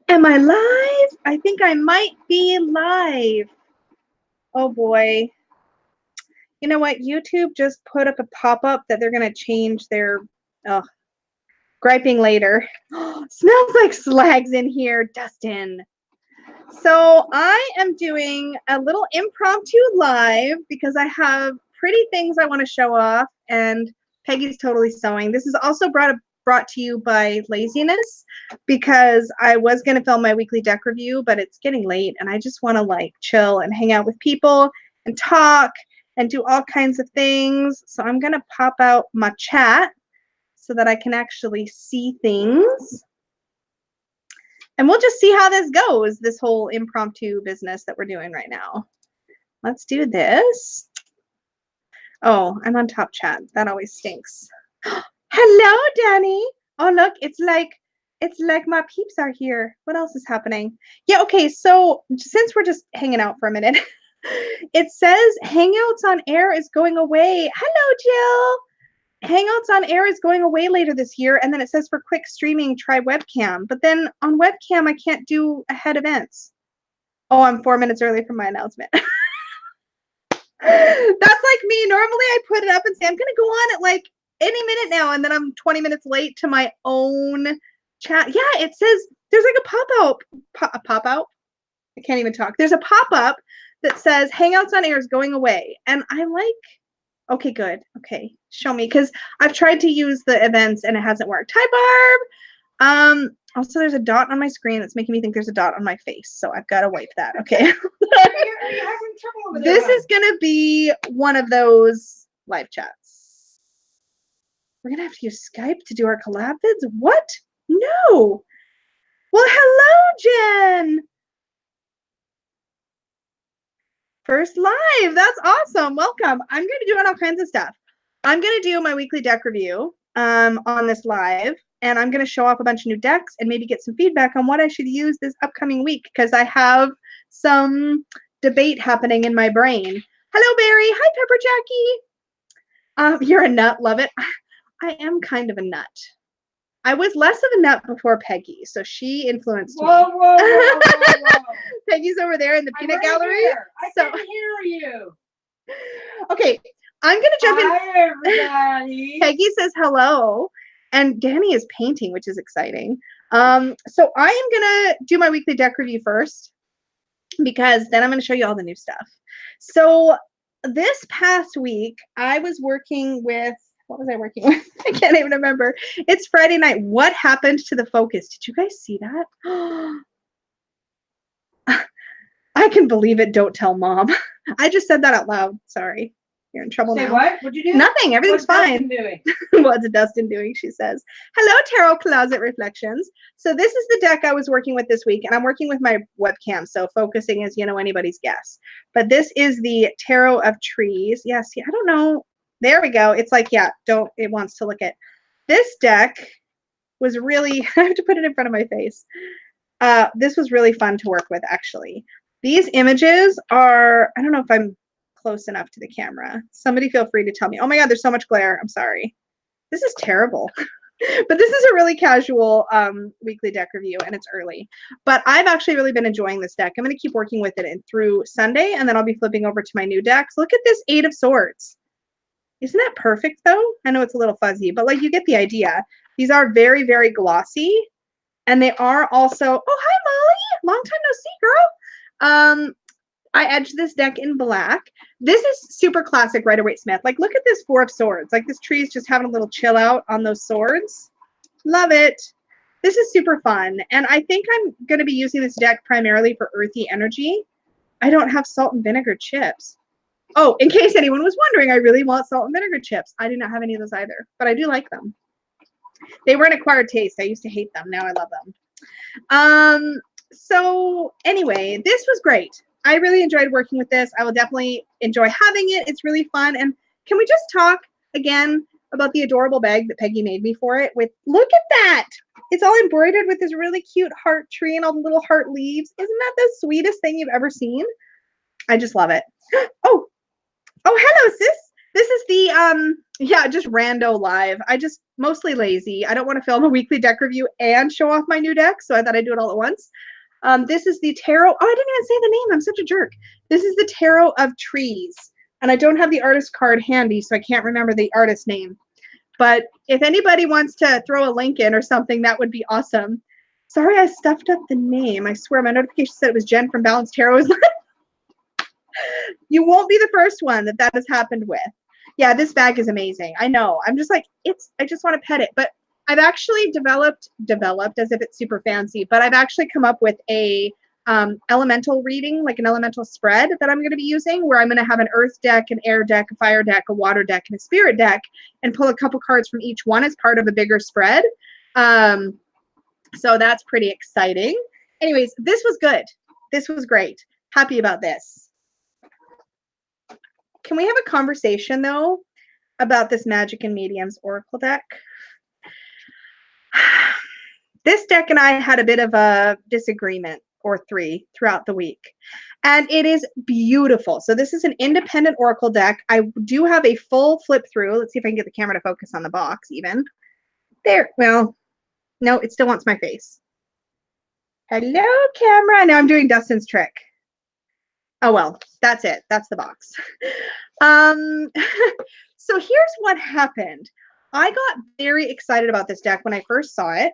Am I live? I think I might be live. Oh boy. You know what? YouTube just put up a pop-up that they're going to change their griping later. Smells like slags in here, Dustin. So I am doing a little impromptu live because I have pretty things I want to show off, and Peggy's totally sewing. This is also brought to you by laziness because I was going to film my weekly deck review, but it's getting late and I just want to like chill and hang out with people and talk and do all kinds of things. So I'm going to pop out my chat so that I can actually see things. And we'll just see how this goes, this whole impromptu business that we're doing right now. Let's do this. Oh, I'm on top chat. That always stinks. Hello, Dani. Oh, look, it's like my peeps are here. What else is happening? Yeah, okay, so since we're just hanging out for a minute, it says Hangouts on Air is going away. Hello, Jill. Hangouts on Air is going away later this year, and then it says for quick streaming, try webcam. But then on webcam, I can't do ahead events. Oh, I'm 4 minutes early from my announcement. That's like me. Normally, I put it up and say, I'm going to go on at like any minute now, and then I'm 20 minutes late to my own chat. Yeah, it says there's like a pop-out. I can't even talk. There's a pop-up that says Hangouts on Air is going away, and I like... Okay, good. Okay, show me, because I've tried to use the events and it hasn't worked. Hi, Barb. Also, there's a dot on my screen that's making me think there's a dot on my face, so I've got to wipe that. Okay. Are you having trouble over there? This is gonna be one of those live chats. We're gonna have to use Skype to do our collab vids. What? No. Well, hello, Jen. First live. That's awesome. Welcome. I'm going to be doing all kinds of stuff. I'm going to do my weekly deck review on this live, and I'm going to show off a bunch of new decks and maybe get some feedback on what I should use this upcoming week because I have some debate happening in my brain. Hello, Barry. Hi, Pepper Jackie. You're a nut. Love it. I am kind of a nut. I was less of a nut before Peggy, so she influenced me. Whoa. Peggy's over there in the peanut gallery. Here. I can hear you. Okay, I'm gonna jump in. Hi, everybody. Peggy says hello, and Dani is painting, which is exciting. So I am gonna do my weekly deck review first, because then I'm gonna show you all the new stuff. So this past week, I was working with... What was I working with? I can't even remember. It's Friday night. What happened to the focus? Did you guys see that? I can believe it. Don't tell mom. I just said that out loud. Sorry. You're in trouble now. Say what? What'd you do? Nothing. Everything's fine. What's Dustin doing? What's Dustin doing? She says. Hello, Tarot Closet Reflections. So this is the deck I was working with this week, and I'm working with my webcam, so focusing is, you know, anybody's guess. But this is the Tarot of Trees. Yes, yeah, I don't know. There we go. It's like, yeah, it wants to look at. This deck was really, I have to put it in front of my face. This was really fun to work with, actually. These images are, I don't know if I'm close enough to the camera. Somebody feel free to tell me. Oh my God, there's so much glare. I'm sorry. This is terrible. But this is a really casual weekly deck review, and it's early. But I've actually really been enjoying this deck. I'm going to keep working with it through Sunday, and then I'll be flipping over to my new decks. Look at this 8 of Swords. Isn't that perfect, though? I know it's a little fuzzy, but like you get the idea. These are very, very glossy, and they are also... Oh, hi, Molly. Long time no see, girl. I edged this deck in black. This is super classic Rider-Waite-Smith. Like, look at this 4 of Swords. Like, this tree's just having a little chill out on those swords. Love it. This is super fun, and I think I'm going to be using this deck primarily for earthy energy. I don't have salt and vinegar chips. Oh, in case anyone was wondering, I really want salt and vinegar chips. I do not have any of those either, but I do like them. They were an acquired taste. I used to hate them. Now I love them. So anyway, this was great. I really enjoyed working with this. I will definitely enjoy having it. It's really fun. And can we just talk again about the adorable bag that Peggy made me for it with, look at that. It's all embroidered with this really cute heart tree and all the little heart leaves. Isn't that the sweetest thing you've ever seen? I just love it. Oh, hello, sis. This is the, yeah, just rando live. I just mostly lazy. I don't want to film a weekly deck review and show off my new deck, so I thought I'd do it all at once. This is the Tarot. Oh, I didn't even say the name. I'm such a jerk. This is the Tarot of Trees. And I don't have the artist card handy, so I can't remember the artist name. But if anybody wants to throw a link in or something, that would be awesome. Sorry, I stuffed up the name. I swear my notification said it was Jen from Balanced Tarot. You won't be the first one that has happened with. Yeah, this bag is amazing. I know. I'm just like, I just want to pet it. But I've actually developed as if it's super fancy, but I've actually come up with a elemental reading, like an elemental spread that I'm going to be using, where I'm going to have an earth deck, an air deck, a fire deck, a water deck, and a spirit deck, and pull a couple cards from each one as part of a bigger spread. So that's pretty exciting. Anyways, this was good. This was great. Happy about this. Can we have a conversation, though, about this Magic and Mediums Oracle deck? This deck and I had a bit of a disagreement or three throughout the week, and it is beautiful. So this is an independent Oracle deck. I do have a full flip through. Let's see if I can get the camera to focus on the box even. There. Well, no, it still wants my face. Hello, camera. Now I'm doing Dustin's trick. Oh, well, that's it. That's the box. So here's what happened. I got very excited about this deck when I first saw it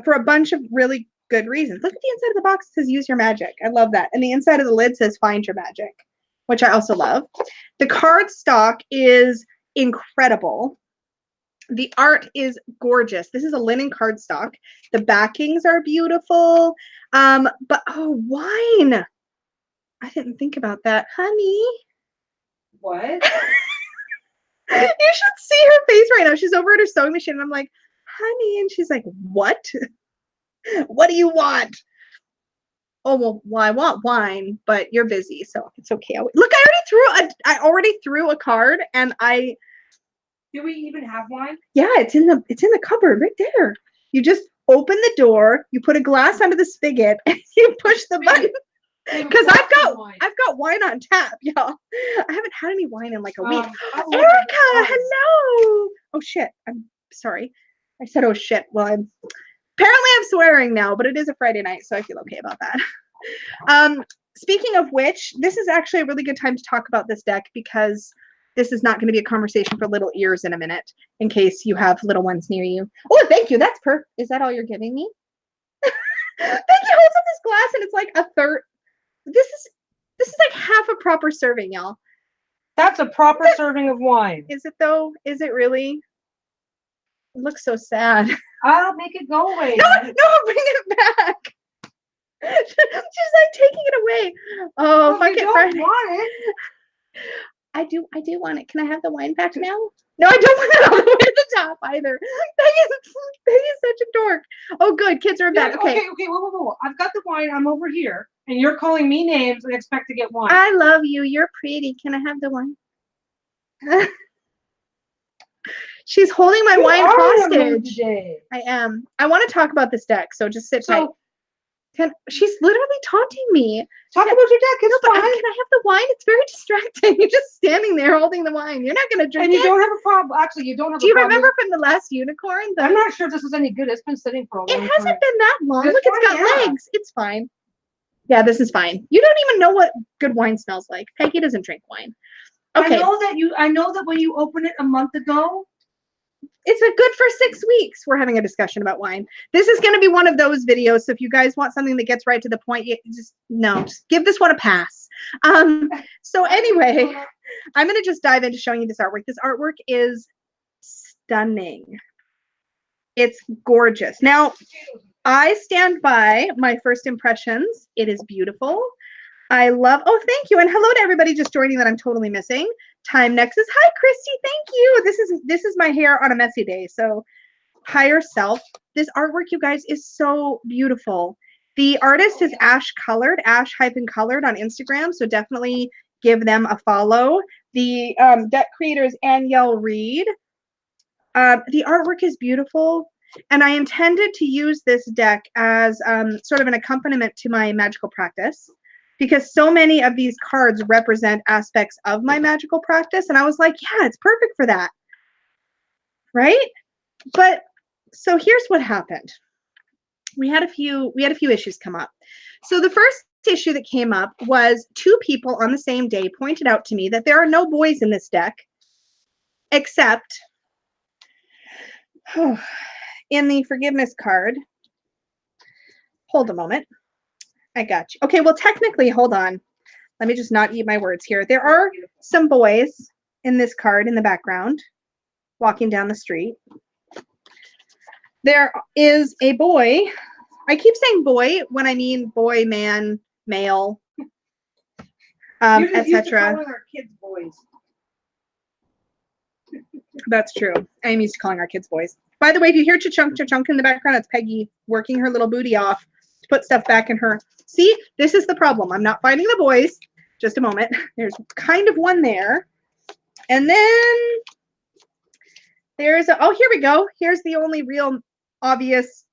for a bunch of really good reasons. Look at the inside of the box. It says use your magic. I love that. And the inside of the lid says find your magic, which I also love. The card stock is incredible. The art is gorgeous. This is a linen cardstock. The backings are beautiful. But oh, wine. I didn't think about that. Honey. What? You should see her face right now. She's over at her sewing machine, and I'm like, honey. And she's like, what? What do you want? Oh, well, I want wine, but you're busy, so it's okay. Look, I already threw a card, and Do we even have wine? Yeah, it's in the cupboard right there. You just open the door, you put a glass under the spigot, and you push the button. Because I've got wine on tap, y'all. I haven't had any wine in like a week. Erica, hello. Oh shit. I'm sorry. I said oh shit. Well, I'm swearing now, but it is a Friday night, so I feel okay about that. Speaking of which, this is actually a really good time to talk about this deck, because this is not going to be a conversation for little ears in a minute, in case you have little ones near you. Oh, thank you. That's perfect. Is that all you're giving me? Thank you. Holds up this glass, and it's like a third. This is like half a proper serving, y'all. That's a proper serving of wine. Is it though? Is it really? It looks so sad. I'll make it go away. No, bring it back. She's like taking it away. Oh, fuck it, Friday. Want it. I do want it. Can I have the wine back now? No, I don't want it all the way to the top either. Peggy's such a dork. Oh, good. Kids are in bed. Okay. Okay. Whoa. I've got the wine. I'm over here. And you're calling me names and expect to get wine. I love you. You're pretty. Can I have the wine? She's holding my wine hostage. I am. I want to talk about this deck, so just sit tight. She's literally taunting me. Talk about your deck. It's fine. Can I have the wine? It's very distracting. You're just standing there holding the wine. You're not going to drink it. And you don't have a problem. Actually, you don't have a problem. Do you remember from the last unicorn? I'm not sure this is any good. It's been sitting for a long time. It hasn't been that long. Look, it's got legs. It's fine. Yeah, this is fine. You don't even know what good wine smells like. Peggy doesn't drink wine. Okay. I know that when you opened it a month ago. It's a good for 6 weeks. We're having a discussion about wine. This is going to be one of those videos. So if you guys want something that gets right to the point, just give this one a pass. So anyway, I'm going to just dive into showing you this artwork. This artwork is stunning. It's gorgeous. Now, I stand by my first impressions. It is beautiful. I love, oh, thank you. And hello to everybody just joining that I'm totally missing. Time Nexus. Hi, Christy. Thank you. This is my hair on a messy day. So higher self. This artwork, you guys, is so beautiful. The artist is Ash Colored, Ash-Colored on Instagram. So definitely give them a follow. The deck creator is Anielle Reed. The artwork is beautiful. And I intended to use this deck as sort of an accompaniment to my magical practice, because so many of these cards represent aspects of my magical practice. And I was like, yeah, it's perfect for that. Right? But so here's what happened. We had a few issues come up. So the first issue that came up was 2 people on the same day pointed out to me that there are no boys in this deck, except in the forgiveness card. Hold a moment. I got you. Okay, well, technically, hold on. Let me just not eat my words here. There are some boys in this card in the background walking down the street. There is a boy. I keep saying boy when I mean boy, man, male, etc. Our kids boys. That's true. I am used to calling our kids boys. By the way, if you hear cha-chunk in the background, it's Peggy working her little booty off to put stuff back in her. See, this is the problem. I'm not finding the boys. Just a moment. There's kind of one there. And then there's oh, here we go. Here's the only real obvious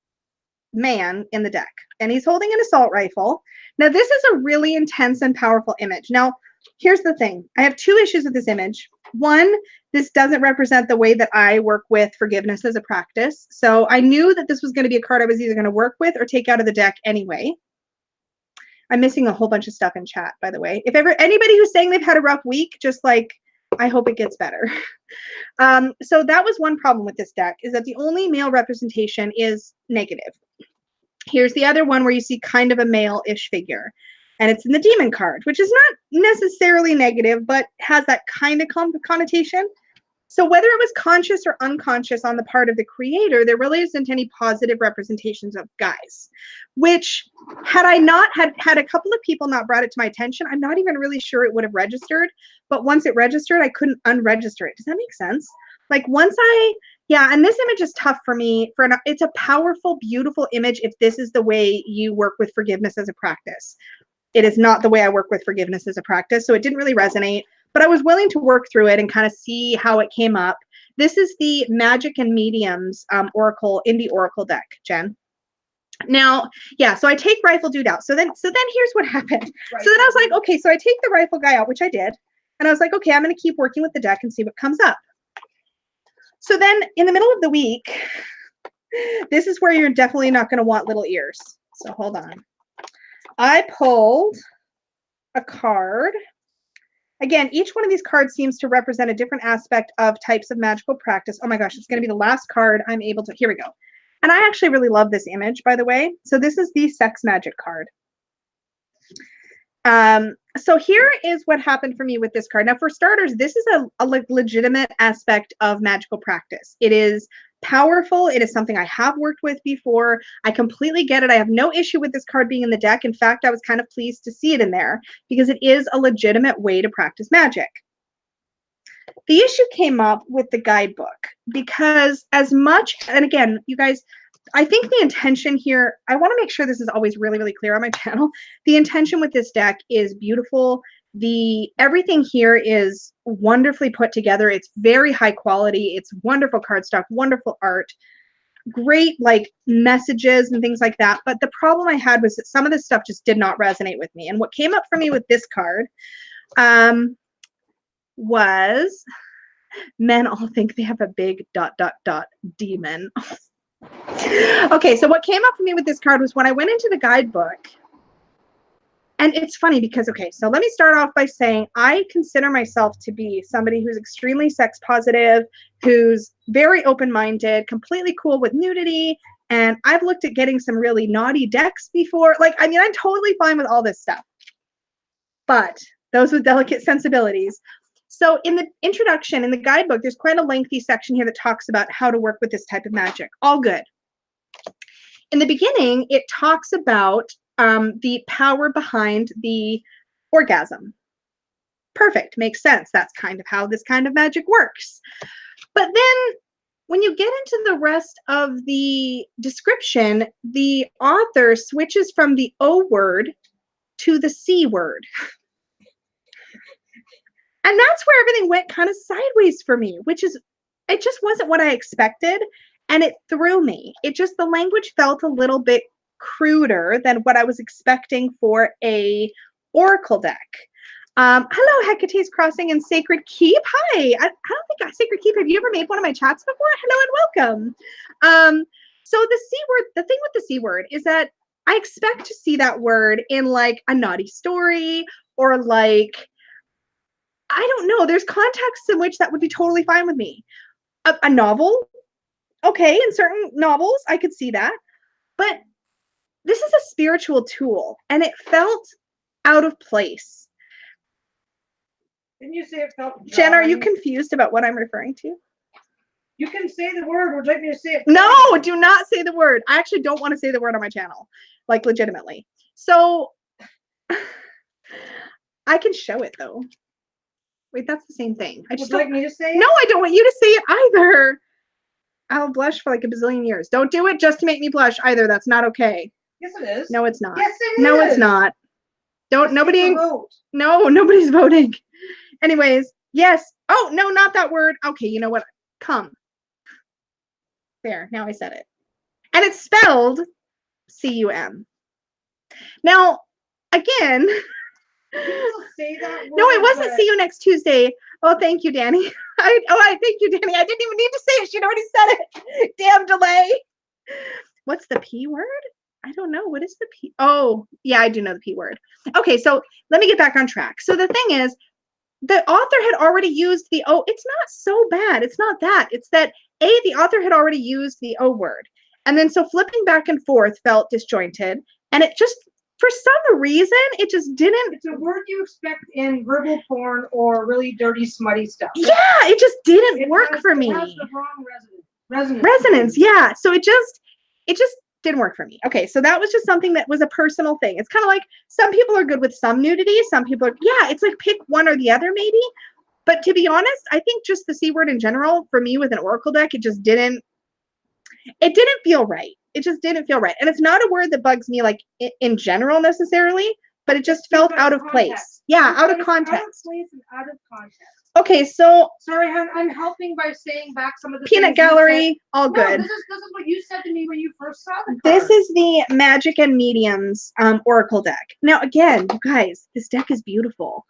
man in the deck. And he's holding an assault rifle. Now, this is a really intense and powerful image. Now, here's the thing. I have 2 issues with this image. One, this doesn't represent the way that I work with forgiveness as a practice. So I knew that this was going to be a card I was either going to work with or take out of the deck anyway. I'm missing a whole bunch of stuff in chat, by the way. If ever anybody who's saying they've had a rough week, just like, I hope it gets better. So that was one problem with this deck, is that the only male representation is negative. Here's the other one where you see kind of a male-ish figure. And it's in the demon card, which is not necessarily negative, but has that kind of connotation. So whether it was conscious or unconscious on the part of the creator, there really isn't any positive representations of guys, which had I not had a couple of people not brought it to my attention, I'm not even really sure it would have registered. But once it registered, I couldn't unregister it. Does that make sense? Like once yeah, and this image is tough for me. It's a powerful, beautiful image if this is the way you work with forgiveness as a practice. It is not the way I work with forgiveness as a practice, so it didn't really resonate. But I was willing to work through it and kind of see how it came up. This is the Magic and Mediums Oracle, Indie Oracle deck, Jen. Now, yeah, so I take Rifle Dude out. So then here's what happened. Right. So then I was like, okay, so I take the rifle guy out, which I did. And I was like, okay, I'm going to keep working with the deck and see what comes up. So then in the middle of the week, this is where you're definitely not going to want little ears. So hold on. I pulled a card. Again, each one of these cards seems to represent a different aspect of types of magical practice. Oh my gosh, it's going to be the last card I'm able to. Here we go. And I actually really love this image, by the way. So this is the Sex Magic card. So here is what happened for me with this card. Now, for starters, this is a legitimate aspect of magical practice. It is powerful. It is something I have worked with before. I completely get it. I have no issue with this card being in the deck. In fact, I was kind of pleased to see it in there because it is a legitimate way to practice magic. The issue came up with the guidebook because as much, and again, you guys, I think the intention here, I want to make sure this is always really, really clear on my channel. The intention with this deck is beautiful. Everything here is wonderfully put together. It's very high quality. It's wonderful cardstock, wonderful art, great like messages and things like that. But the problem I had was that some of this stuff just did not resonate with me. And what came up for me with this card was men all think they have a big ... demon. Okay, so what came up for me with this card was when I went into the guidebook, and it's funny because, okay, so let me start off by saying I consider myself to be somebody who's extremely sex positive, who's very open-minded, completely cool with nudity, and I've looked at getting some really naughty decks before. Like, I mean, I'm totally fine with all this stuff. But those with delicate sensibilities. So in the introduction, in the guidebook, there's quite a lengthy section here that talks about how to work with this type of magic. All good. In the beginning, it talks about the power behind the orgasm. Perfect. Makes sense. That's kind of how this kind of magic works. But then when you get into the rest of the description, the author switches from the O word to the C word. And that's where everything went kind of sideways for me, which is, it just wasn't what I expected. And it threw me. The language felt a little bit cruder than what I was expecting for a Oracle deck. Hello, Hecate's Crossing and Sacred Keep. Hi. I don't think Sacred Keep, have you ever made one of my chats before? Hello and welcome. So the C word, the thing with the C word is that I expect to see that word in like a naughty story or like, I don't know, there's contexts in which that would be totally fine with me. A novel, okay, in certain novels, I could see that. But this is a spiritual tool, and it felt out of place. Didn't you say it felt Jen, are you confused about what I'm referring to? You can say the word. Would you like me to say it? No, do not say the word. I actually don't want to say the word on my channel, like legitimately. So I can show it though. Wait, that's the same thing. I just would like me to say it? No, I don't want you to say it either. I'll blush for like a bazillion years. Don't do it just to make me blush either. That's not okay. Yes, it is. No, it's not. Yes, it is. No, it's not. Don't, nobody. Vote. No, nobody's voting. Anyways, yes. Oh, no, not that word. Okay, you know what? Come. There, now I said it. And it's spelled C-U-M. Now, again. People say that word, no, it wasn't see you next Tuesday. Oh, thank you, Dani. I thank you, Dani. I didn't even need to say it. She'd already said it. Damn delay. What's the P word? I don't know. What is the P? Oh, yeah, I do know the P word. Okay, so let me get back on track. So the thing is, the author had already used the O. It's not so bad. It's not that. It's that the author had already used the O word. And then so flipping back and forth felt disjointed. And it just, for some reason, it just didn't. It's a word you expect in verbal porn or really dirty, smutty stuff. Yeah, it just didn't work for me. It has the wrong resonance. Resonance, yeah. So it just didn't work for me. Okay, so that was just something that was a personal thing. It's kind of like some people are good with some nudity. Some people are, yeah, it's like pick one or the other maybe. But to be honest, I think just the C word in general, for me with an Oracle deck, it didn't feel right. It just didn't feel right. And it's not a word that bugs me like in general necessarily, but it just felt out of place. Yeah, out of context. Out of place and out of context. Okay, so sorry, hon, I'm helping by saying back some of the Peanut Gallery, all good. This is what you said to me when you first saw the card. This is the Magic and Mediums Oracle deck. Now, again, you guys, this deck is beautiful.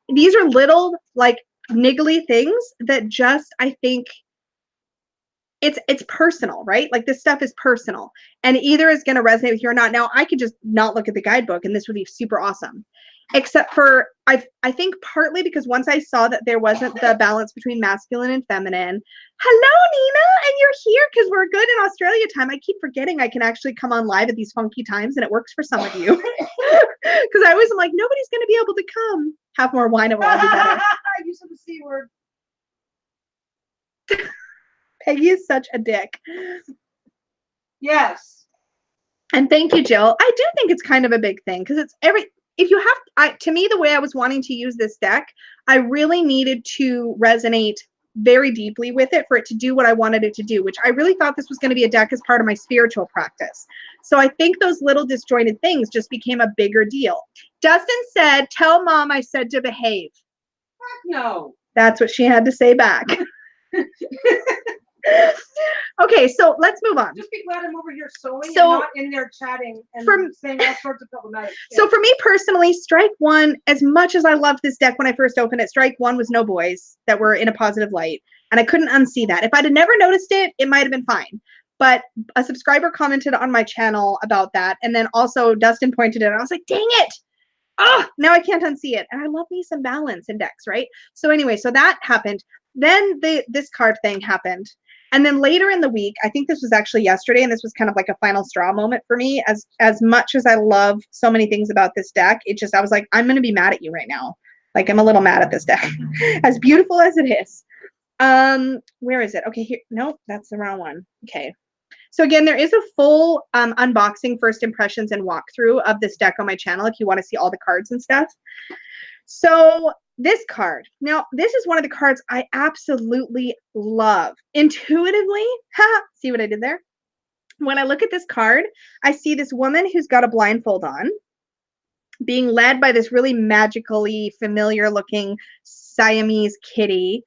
These are little, like, niggly things that just, I think, it's personal, right? Like, this stuff is personal. And either is going to resonate with you or not. Now, I could just not look at the guidebook, and this would be super awesome. Except for, I think partly because once I saw that there wasn't the balance between masculine and feminine. Hello, Nina, and you're here because we're good in Australia time. I keep forgetting I can actually come on live at these funky times, and it works for some of you. Because I always am like, nobody's going to be able to come. Have more wine, it will all be better. You said the C word. Peggy is such a dick. Yes. And thank you, Jill. I do think it's kind of a big thing because it's if you have, to me, the way I was wanting to use this deck, I really needed to resonate very deeply with it for it to do what I wanted it to do, which I really thought this was going to be a deck as part of my spiritual practice. So I think those little disjointed things just became a bigger deal. Dustin said, tell mom I said to behave. Heck no. That's what she had to say back. Okay, so let's move on. Just be glad I'm over here sewing and not in there chatting and saying all sorts of problematic shit. So for me personally, strike one, as much as I loved this deck when I first opened it, strike one was no boys that were in a positive light. And I couldn't unsee that. If I'd have never noticed it, it might have been fine. But a subscriber commented on my channel about that. And then also Dustin pointed it out. I was like, dang it. Oh, now I can't unsee it. And I love me some balance in decks, right? So anyway, so that happened. Then this card thing happened. And then later in the week, I think this was actually yesterday, and this was kind of like a final straw moment for me. As much as I love so many things about this deck, I was like, I'm going to be mad at you right now. Like, I'm a little mad at this deck. As beautiful as it is. Where is it? Okay, here. Nope, that's the wrong one. Okay. So again, there is a full unboxing, first impressions, and walkthrough of this deck on my channel if you want to see all the cards and stuff. So this card. Now, this is one of the cards I absolutely love. Intuitively, see what I did there? When I look at this card, I see this woman who's got a blindfold on, being led by this really magically familiar looking Siamese kitty.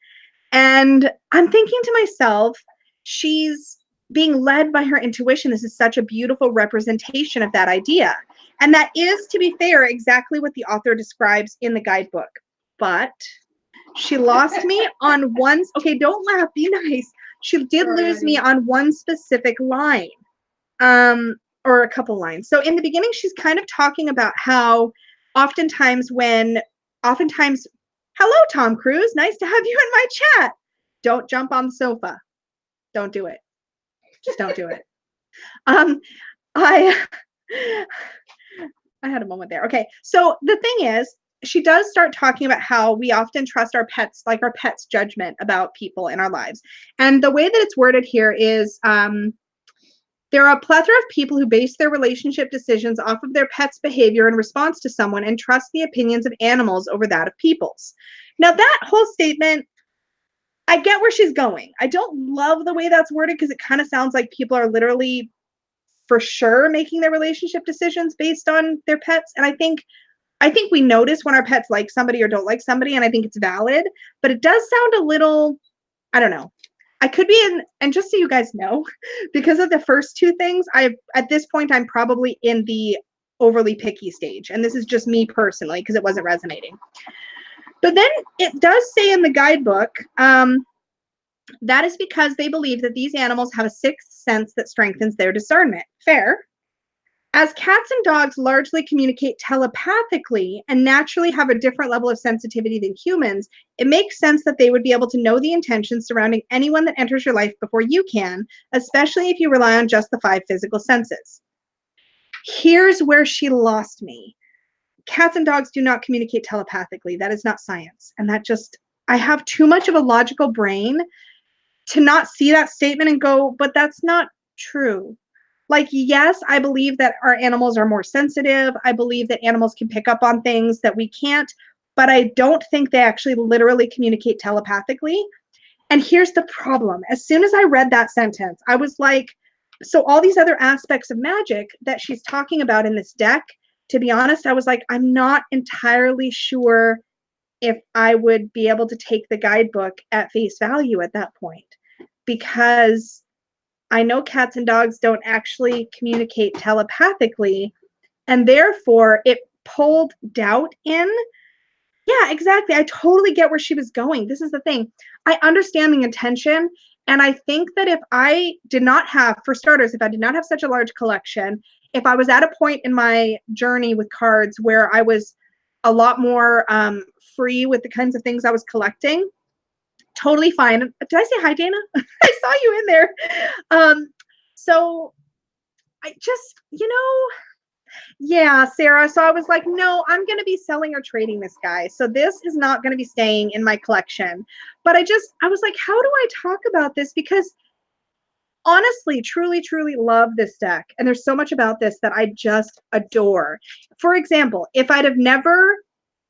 And I'm thinking to myself, she's being led by her intuition. This is such a beautiful representation of that idea. And that is, to be fair, exactly what the author describes in the guidebook. But she lost me on one, okay, don't laugh, be nice. She did lose me on one specific line, or a couple lines. So in the beginning, she's kind of talking about how oftentimes, hello, Tom Cruise, nice to have you in my chat. Don't jump on the sofa. Don't do it. Just don't do it. I had a moment there. Okay, so the thing is, she does start talking about how we often trust our pets, like our pets' judgment about people in our lives. And the way that it's worded here is, there are a plethora of people who base their relationship decisions off of their pet's behavior in response to someone and trust the opinions of animals over that of people's. Now, that whole statement, I get where she's going. I don't love the way that's worded because it kind of sounds like people are literally for sure making their relationship decisions based on their pets. And I think we notice when our pets like somebody or don't like somebody, and I think it's valid, but it does sound a little, I don't know. I could be in, and just so you guys know, because of the first two things, at this point, I'm probably in the overly picky stage. And this is just me personally, because it wasn't resonating. But then it does say in the guidebook, that is because they believe that these animals have a sixth sense that strengthens their discernment. Fair. As cats and dogs largely communicate telepathically and naturally have a different level of sensitivity than humans, it makes sense that they would be able to know the intentions surrounding anyone that enters your life before you can, especially if you rely on just the 5 physical senses. Here's where she lost me. Cats and dogs do not communicate telepathically. That is not science. And that just, I have too much of a logical brain to not see that statement and go, but that's not true. Like, yes, I believe that our animals are more sensitive. I believe that animals can pick up on things that we can't, but I don't think they actually literally communicate telepathically. And here's the problem. As soon as I read that sentence, I was like, so all these other aspects of magic that she's talking about in this deck, to be honest, I was like, I'm not entirely sure if I would be able to take the guidebook at face value at that point, because I know cats and dogs don't actually communicate telepathically, and therefore it pulled doubt in. Yeah, exactly. I totally get where she was going. This is the thing. I understand the intention, and I think that if I did not have, for starters, if I did not have such a large collection, if I was at a point in my journey with cards where I was a lot more free with the kinds of things I was collecting, totally fine. Did I say hi, Dana? I saw you in there. So I just, yeah, Sarah. So I was like, no, I'm going to be selling or trading this guy. So this is not going to be staying in my collection. But I was like, how do I talk about this? Because honestly, truly, truly love this deck. And there's so much about this that I just adore. For example, if I'd have never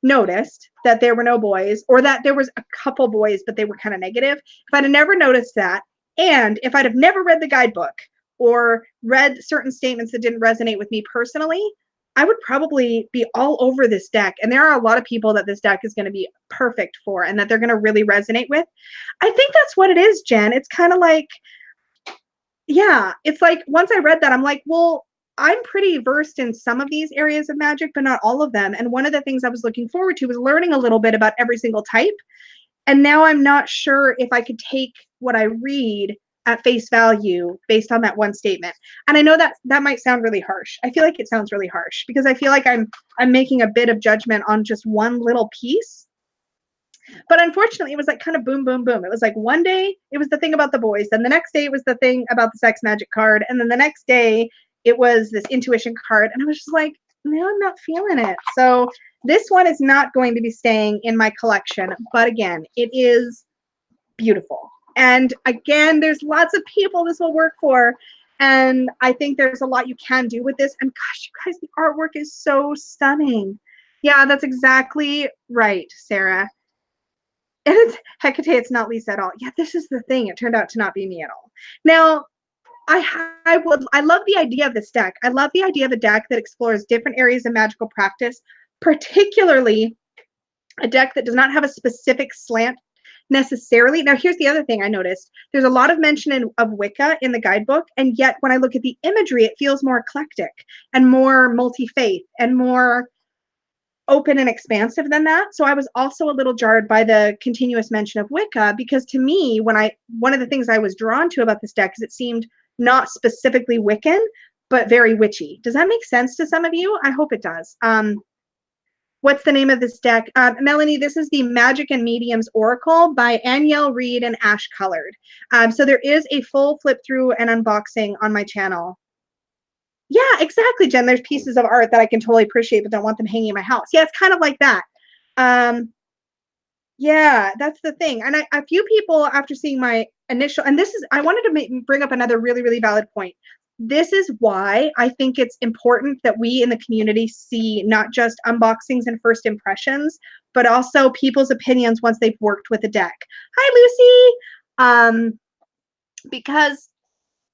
noticed that there were no boys, or that there was a couple boys, but they were kind of negative, if I'd have never noticed that, and if I'd have never read the guidebook or read certain statements that didn't resonate with me personally, I would probably be all over this deck. And there are a lot of people that this deck is going to be perfect for and that they're going to really resonate with. I think that's what it is, Jen. It's kind of like, yeah, it's like once I read that, I'm like, well, I'm pretty versed in some of these areas of magic, but not all of them. And one of the things I was looking forward to was learning a little bit about every single type. And now I'm not sure if I could take what I read at face value based on that one statement. And I know that that might sound really harsh. I feel like it sounds really harsh because I feel like I'm making a bit of judgment on just one little piece. But unfortunately, it was like kind of boom, boom, boom. It was like one day it was the thing about the boys. Then the next day it was the thing about the sex magic card. And then the next day it was this intuition card. And I was just like, no, I'm not feeling it. So this one is not going to be staying in my collection. But again, it is beautiful. And again, there's lots of people this will work for. And I think there's a lot you can do with this. And gosh, you guys, the artwork is so stunning. Yeah, that's exactly right, Sarah. And it's Hecate, it's not Lisa at all. Yeah, this is the thing. It turned out to not be me at all. Now, I love the idea of this deck. I love the idea of a deck that explores different areas of magical practice, particularly a deck that does not have a specific slant necessarily. Now, here's the other thing I noticed. There's a lot of mention of Wicca in the guidebook, and yet when I look at the imagery, it feels more eclectic and more multi-faith and more open and expansive than that. So I was also a little jarred by the continuous mention of Wicca, because to me, one of the things I was drawn to about this deck is it seemed not specifically Wiccan, but very witchy. Does that make sense to some of you? I hope it does. What's the name of this deck? Melanie, this is the Magic and Mediums Oracle by Anielle Reed and Ash Colored. So there is a full flip through and unboxing on my channel. Yeah, exactly, Jen. There's pieces of art that I can totally appreciate, but don't want them hanging in my house. Yeah, it's kind of like that. Yeah, that's the thing. And a few people, after seeing my initial, and this is, I wanted to bring up another really, really valid point. This is why I think it's important that we in the community see not just unboxings and first impressions, but also people's opinions once they've worked with a deck. Hi, Lucy. Because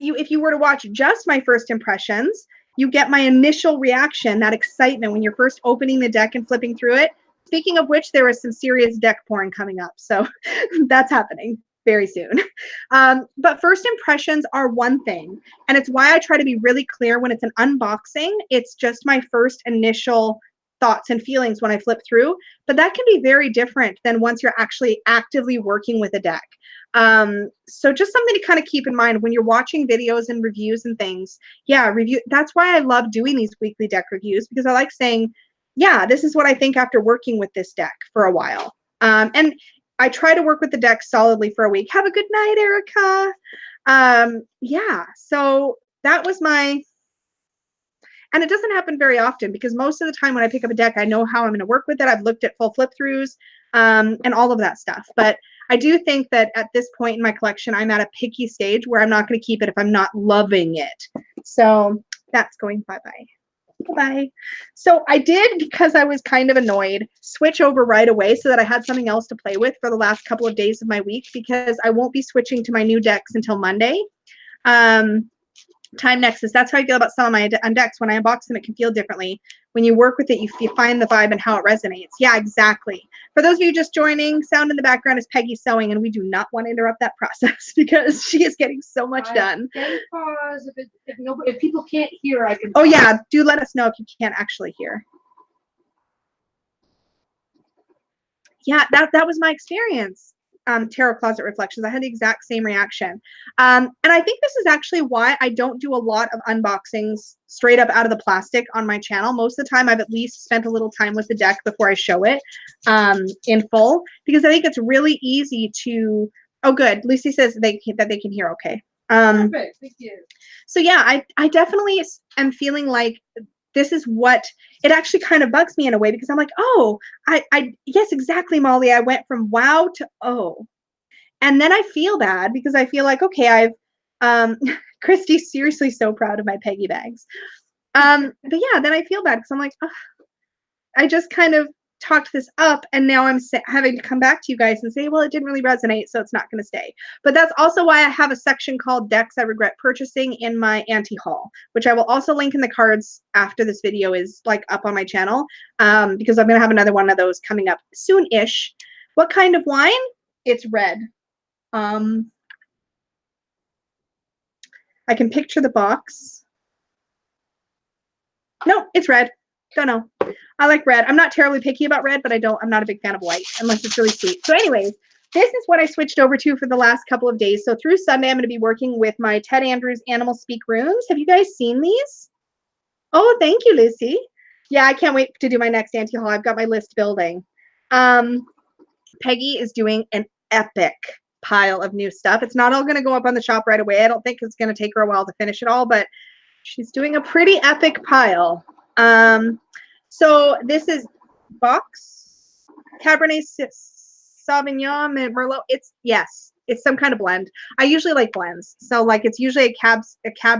if you were to watch just my first impressions, you get my initial reaction, that excitement when you're first opening the deck and flipping through it. Speaking of which, there is some serious deck porn coming up, so that's happening very soon. But first impressions are one thing, and it's why I try to be really clear when it's an unboxing. It's just my first initial thoughts and feelings when I flip through, but that can be very different than once you're actually actively working with a deck. So just something to kind of keep in mind when you're watching videos and reviews and things. Yeah, that's why I love doing these weekly deck reviews, because I like saying, yeah, this is what I think after working with this deck for a while. And I try to work with the deck solidly for a week. Have a good night, Erica. Yeah, so that was my, and it doesn't happen very often, because most of the time when I pick up a deck, I know how I'm going to work with it. I've looked at full flip throughs and all of that stuff. But I do think that at this point in my collection, I'm at a picky stage where I'm not going to keep it if I'm not loving it. So that's going bye-bye. Bye. So I did, because I was kind of annoyed, switch over right away so that I had something else to play with for the last couple of days of my week, because I won't be switching to my new decks until Monday. Time Nexus, that's how I feel about some of my decks. When I unbox them, it can feel differently. When you work with it, you find the vibe and how it resonates. Yeah, exactly. For those of you just joining, sound in the background is Peggy sewing, and we do not want to interrupt that process because she is getting so much done. Can pause if people can't hear. I can. Oh yeah, do let us know if you can't actually hear. Yeah, that was my experience. Tarot Closet Reflections. I had the exact same reaction. And I think this is actually why I don't do a lot of unboxings straight up out of the plastic on my channel. Most of the time, I've at least spent a little time with the deck before I show it in full, because I think it's really easy to, oh good, Lucy says that they can hear okay. Perfect, thank you. So yeah, I definitely am feeling like this is what it actually kind of bugs me in a way, because I'm like, oh, yes, exactly, Molly. I went from wow to oh. And then I feel bad because I feel like, okay, Christy's seriously so proud of my Peggy bags. But yeah, then I feel bad because I'm like, oh, I just kind of talked this up, and now I'm having to come back to you guys and say, well, it didn't really resonate, so it's not going to stay. But that's also why I have a section called Decks I Regret Purchasing in my anti-haul, which I will also link in the cards after this video is like up on my channel, because I'm going to have another one of those coming up soon-ish. What kind of wine? It's red. I can picture the box. No, it's red. Don't know. I like red. I'm not terribly picky about red, but I'm not a big fan of white unless it's really sweet. So anyways, this is what I switched over to for the last couple of days. So through Sunday, I'm going to be working with my Ted Andrews Animal Speak runes. Have you guys seen these? Oh, thank you, Lucy. Yeah, I can't wait to do my next anti-haul. I've got my list building. Peggy is doing an epic pile of new stuff. It's not all going to go up on the shop right away. I don't think it's going to take her a while to finish it all, but she's doing a pretty epic pile. So this is Box, Cabernet Sauvignon, and Merlot. It's some kind of blend. I usually like blends. So like it's usually a Cab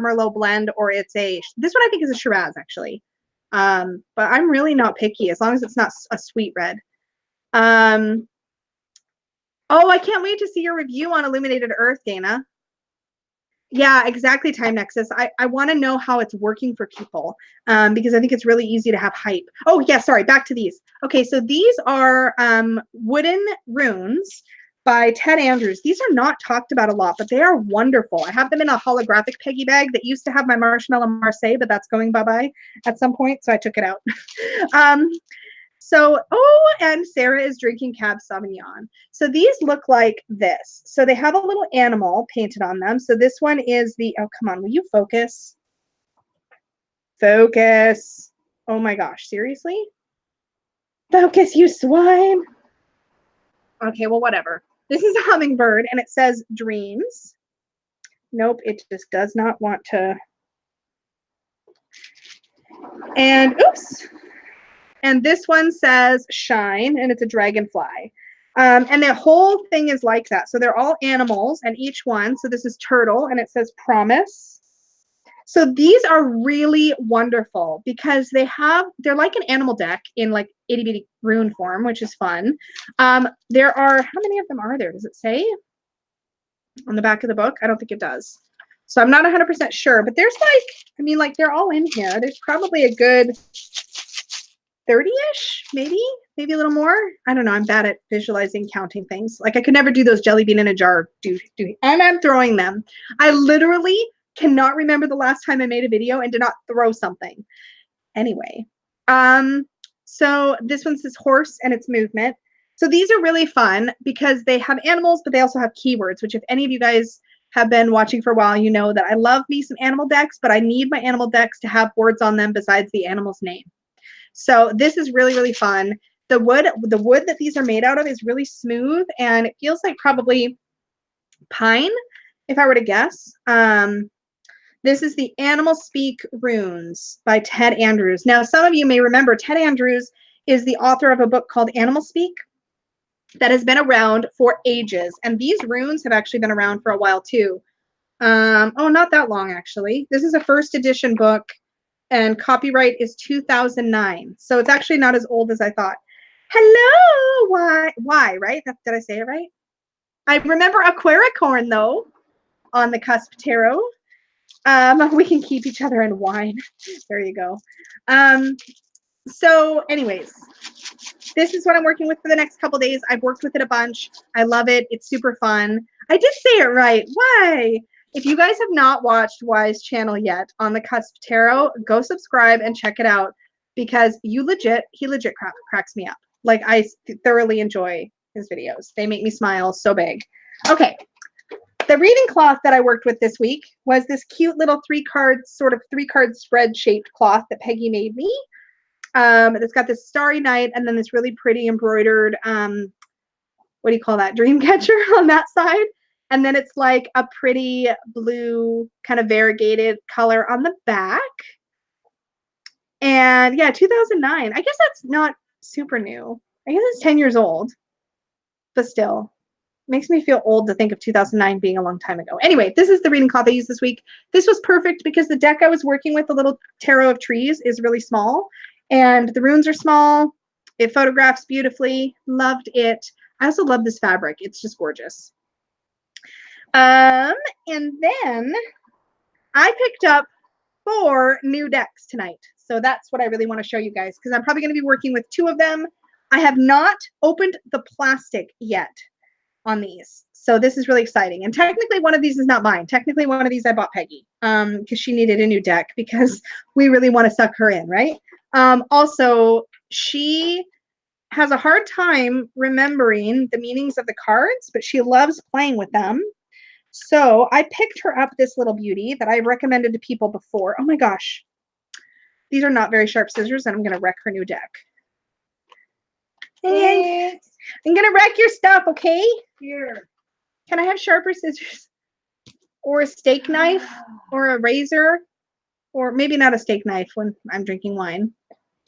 Merlot blend, or it's this one I think is a Shiraz actually. But I'm really not picky as long as it's not a sweet red. Oh, I can't wait to see your review on Illuminated Earth, Dana. Yeah, exactly, Time Nexus. I want to know how it's working for people, because I think it's really easy to have hype. Oh, yeah, sorry, back to these. Okay, so these are wooden runes by Ted Andrews. These are not talked about a lot, but they are wonderful. I have them in a holographic Peggy bag that used to have my Marshmallow Marseille, but that's going bye-bye at some point, so I took it out. And Sarah is drinking Cab Sauvignon. So these look like this. So they have a little animal painted on them. So this one is the, oh, come on, will you focus? Focus. Oh my gosh, seriously? Focus, you swine. Okay, well, whatever. This is a hummingbird, and it says dreams. Nope, it just does not want to. And oops. And this one says shine, and it's a dragonfly. And the whole thing is like that. So they're all animals, and each one, so this is turtle, and it says promise. So these are really wonderful because they're like an animal deck in like itty bitty rune form, which is fun. There are, how many of them are there? Does it say on the back of the book? I don't think it does. So I'm not 100% sure, but there's like, I mean, like they're all in here. There's probably a good 30-ish, maybe a little more. I don't know. I'm bad at visualizing, counting things. Like I could never do those jelly bean in a jar, and I'm throwing them. I literally cannot remember the last time I made a video and did not throw something. Anyway, so this one says horse and its movement. So these are really fun because they have animals, but they also have keywords, which if any of you guys have been watching for a while, you know that I love me some animal decks, but I need my animal decks to have words on them besides the animal's name. So this is really, really fun. The wood that these are made out of is really smooth, and it feels like probably pine, if I were to guess. This is the Animal Speak Runes by Ted Andrews. Now, some of you may remember Ted Andrews is the author of a book called Animal Speak that has been around for ages. And these runes have actually been around for a while too. Oh, not that long, actually. This is a first edition book, and copyright is 2009. So it's actually not as old as I thought. Hello, why, right? Did I say it right? I remember Aquaricorn, though, on the Cusp Tarot. We can keep each other in wine. There you go. So anyways, this is what I'm working with for the next couple days. I've worked with it a bunch. I love it. It's super fun. I did say it right. Why? If you guys have not watched Y's channel yet on the Cusp Tarot, go subscribe and check it out because he legit cracks me up. Like I thoroughly enjoy his videos. They make me smile so big. Okay. The reading cloth that I worked with this week was this cute little three-card spread shaped cloth that Peggy made me. It's got this starry night and then this really pretty embroidered, what do you call that? Dream catcher on that side. And then it's like a pretty blue kind of variegated color on the back. And yeah, 2009. I guess that's not super new. I guess it's 10 years old, but still. Makes me feel old to think of 2009 being a long time ago. Anyway, this is the reading cloth I used this week. This was perfect because the deck I was working with, the little tarot of trees, is really small. And the runes are small. It photographs beautifully. Loved it. I also love this fabric. It's just gorgeous. And then I picked up 4 new decks tonight. So that's what I really want to show you guys because I'm probably going to be working with 2 of them. I have not opened the plastic yet on these. So this is really exciting. And technically one of these is not mine. Technically one of these I bought Peggy because she needed a new deck because we really want to suck her in, right? Also, she has a hard time remembering the meanings of the cards, but she loves playing with them. So I picked her up this little beauty that I've recommended to people before. Oh my gosh. These are not very sharp scissors, and I'm going to wreck her new deck. Hey. I'm going to wreck your stuff, okay? Here. Can I have sharper scissors? Or a steak knife? Or a razor? Or maybe not a steak knife when I'm drinking wine.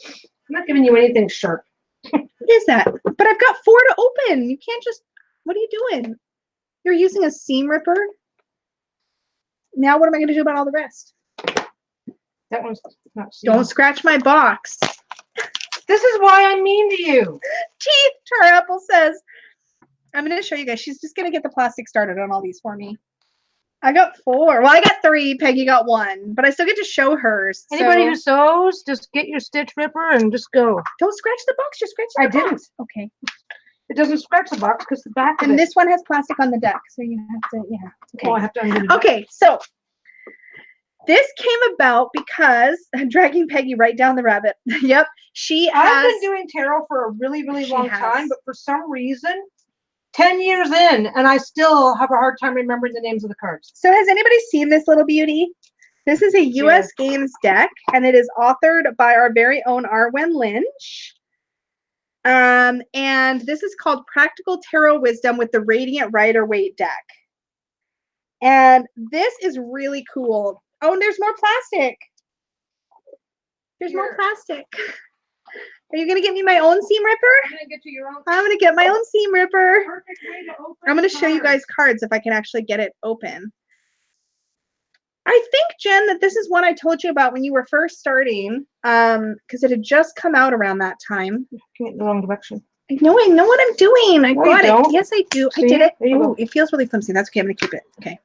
I'm not giving you anything sharp. What is that? But I've got 4 to open. You can't just... What are you doing? You're using a seam ripper? Now what am I going to do about all the rest? That one's not seam. Don't scratch my box. This is why I'm mean to you. Teeth, Apple says. I'm going to show you guys. She's just going to get the plastic started on all these for me. I got 4. Well, I got 3. Peggy got 1. But I still get to show hers. Anybody who sews, just get your stitch ripper and just go. Don't scratch the box. Just scratch the box. I didn't. Okay. It doesn't scratch the box because the back of And it. this one has plastic on the deck, so you have to, yeah. Okay. Oh, I have to undo the Okay, so this came about because I'm dragging Peggy right down the rabbit. Yep, I've been doing tarot for a really, really long time, but for some reason, 10 years in, and I still have a hard time remembering the names of the cards. So has anybody seen this little beauty? This is a US Games deck, and it is authored by our very own Arwen Lynch. And this is called Practical Tarot Wisdom with the Radiant Rider-Waite deck. And this is really cool. Oh, and there's more plastic. There's more plastic. Are you gonna get me my own seam ripper? I'm gonna get you your own. I'm gonna get my own seam ripper. Perfect way to open I'm gonna show you guys cards if I can actually get it open. I think, Jen, that this is one I told you about when you were first starting, because it had just come out around that time. In the wrong direction. I know what I'm doing. I got it. Yes, I do. See? I did it. Oh, it feels really flimsy. That's okay. I'm gonna keep it. Okay.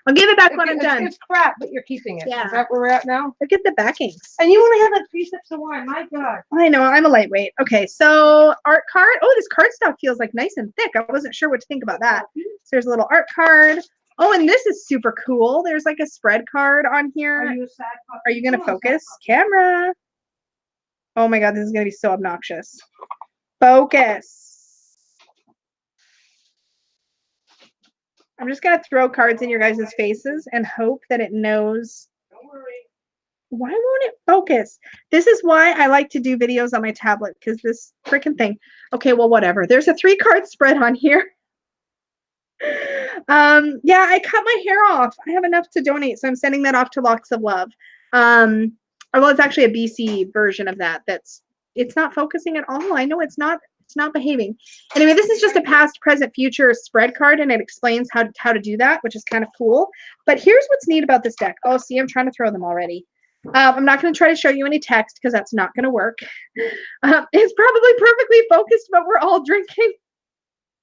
I'll give it back when I'm done. It's crap, but you're keeping it. Yeah. Is that where we're at now? Look at the backings. And you only have like 3 sips of wine. My God. I know. I'm a lightweight. Okay. So art card. Oh, this cardstock feels like nice and thick. I wasn't sure what to think about that. So there's a little art card. Oh, and this is super cool. There's like a spread card on here. Are you going to focus? Camera. Oh my God, this is going to be so obnoxious. Focus. I'm just going to throw cards in your guys' faces and hope that it knows. Don't worry. Why won't it focus? This is why I like to do videos on my tablet, because this freaking thing. Okay, well, whatever. There's a 3-card spread on here. Yeah, I cut my hair off. I have enough to donate, so I'm sending that off to Locks of Love. Well, it's actually a BC version of that. It's not focusing at all. I know it's not behaving. Anyway, this is just a past, present, future spread card, and it explains how to do that, which is kind of cool. But here's what's neat about this deck. Oh, see, I'm trying to throw them already. I'm not going to try to show you any text because that's not going to work. It's probably perfectly focused, but we're all drinking.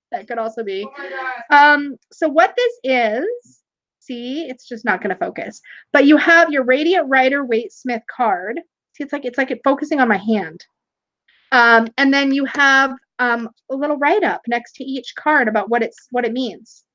That could also be. Oh my God. So what this is, see, it's just not going to focus. But you have your Radiant Rider-Waite Smith card. See, it's like it focusing on my hand. And then you have a little write-up next to each card about what it means.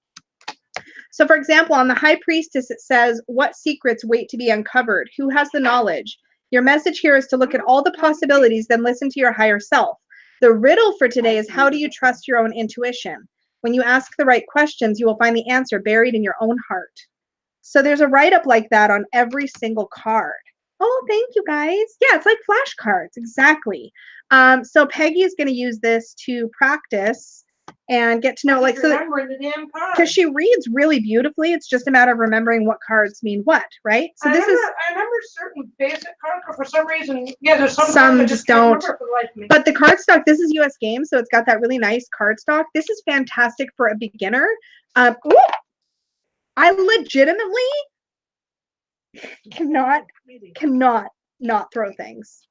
So, for example, on the High Priestess, it says, "What secrets wait to be uncovered? Who has the knowledge? Your message here is to look at all the possibilities, then listen to your higher self. The riddle for today is, how do you trust your own intuition? When you ask the right questions, you will find the answer buried in your own heart." So there's a write-up like that on every single card. Oh, thank you, guys. Yeah, it's like flashcards. Exactly. So Peggy is going to use this to practice and get to know, like, so because she reads really beautifully. It's just a matter of remembering what cards mean what, right? So I remember certain basic cards, but for some reason, yeah, there's some just don't. But the cardstock, this is US Games, so it's got that really nice cardstock. This is fantastic for a beginner. I legitimately cannot not throw things.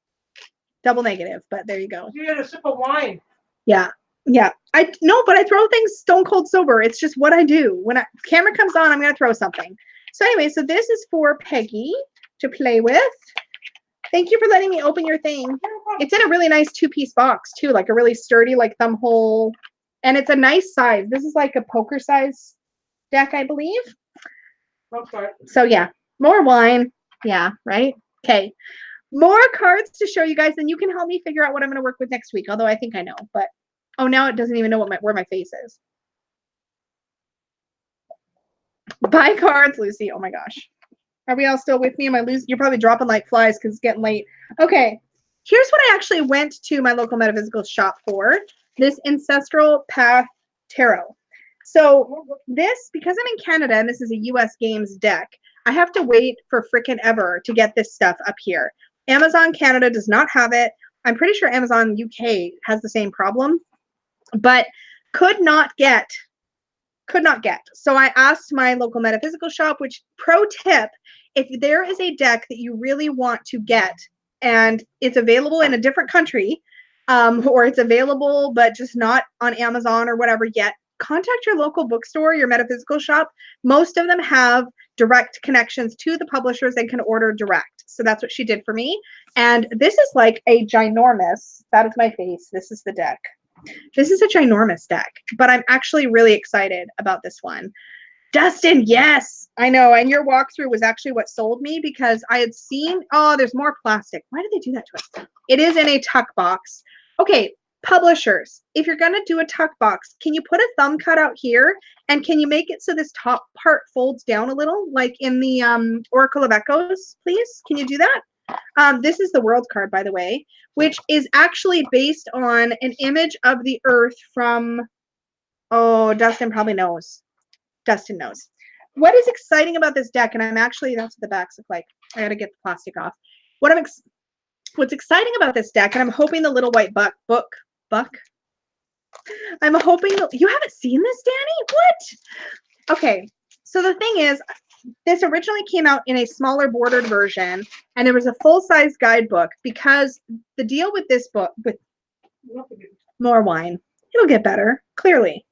Double negative, but there you go. You had a sip of wine. Yeah. But I throw things stone cold sober. It's just what I do. When camera comes on, I'm gonna throw something. So anyway, so this is for Peggy to play with. Thank you for letting me open your thing. It's in a really nice 2-piece box too, like a really sturdy, like thumb hole, and it's a nice size. This is like a poker size deck, I believe. Okay. So yeah, more wine. Yeah, right. Okay. More cards to show you guys, and you can help me figure out what I'm going to work with next week. Although I think I know, but oh, now it doesn't even know where my face is. Buy cards, Lucy. Oh my gosh. Are we all still with me? Am I losing? You're probably dropping like flies because it's getting late. Okay. Here's what I actually went to my local metaphysical shop for. This Ancestral Path Tarot. So this, because I'm in Canada and this is a US Games deck, I have to wait for frickin' ever to get this stuff up here. Amazon Canada does not have it. I'm pretty sure Amazon UK has the same problem, but could not get. So I asked my local metaphysical shop, which, pro tip, if there is a deck that you really want to get and it's available in a different country, or it's available but just not on Amazon or whatever yet, contact your local bookstore, your metaphysical shop. Most of them have direct connections to the publishers and can order direct. So that's what she did for me. And this is like a ginormous, that is my face. This is the deck. This is a ginormous deck, but I'm actually really excited about this one. Dustin, yes, I know. And your walkthrough was actually what sold me because I had seen, oh, there's more plastic. Why did they do that to us? It is in a tuck box. Okay, publishers, if you're going to do a tuck box, can you put a thumb cut out here? And can you make it so this top part folds down a little, like in the Oracle of Echoes, please? Can you do that? This is the world card, by the way, which is actually based on an image of the Earth from, oh, Dustin probably knows. Dustin knows. What is exciting about this deck, and I'm actually, that's what the backs look like. I got to get the plastic off. What's exciting about this deck, and I'm hoping the little white book. I'm hoping, you haven't seen this, Dani? What? Okay, so the thing is, this originally came out in a smaller bordered version, and there was a full-size guidebook because the deal with this book, with more wine, it'll get better, clearly.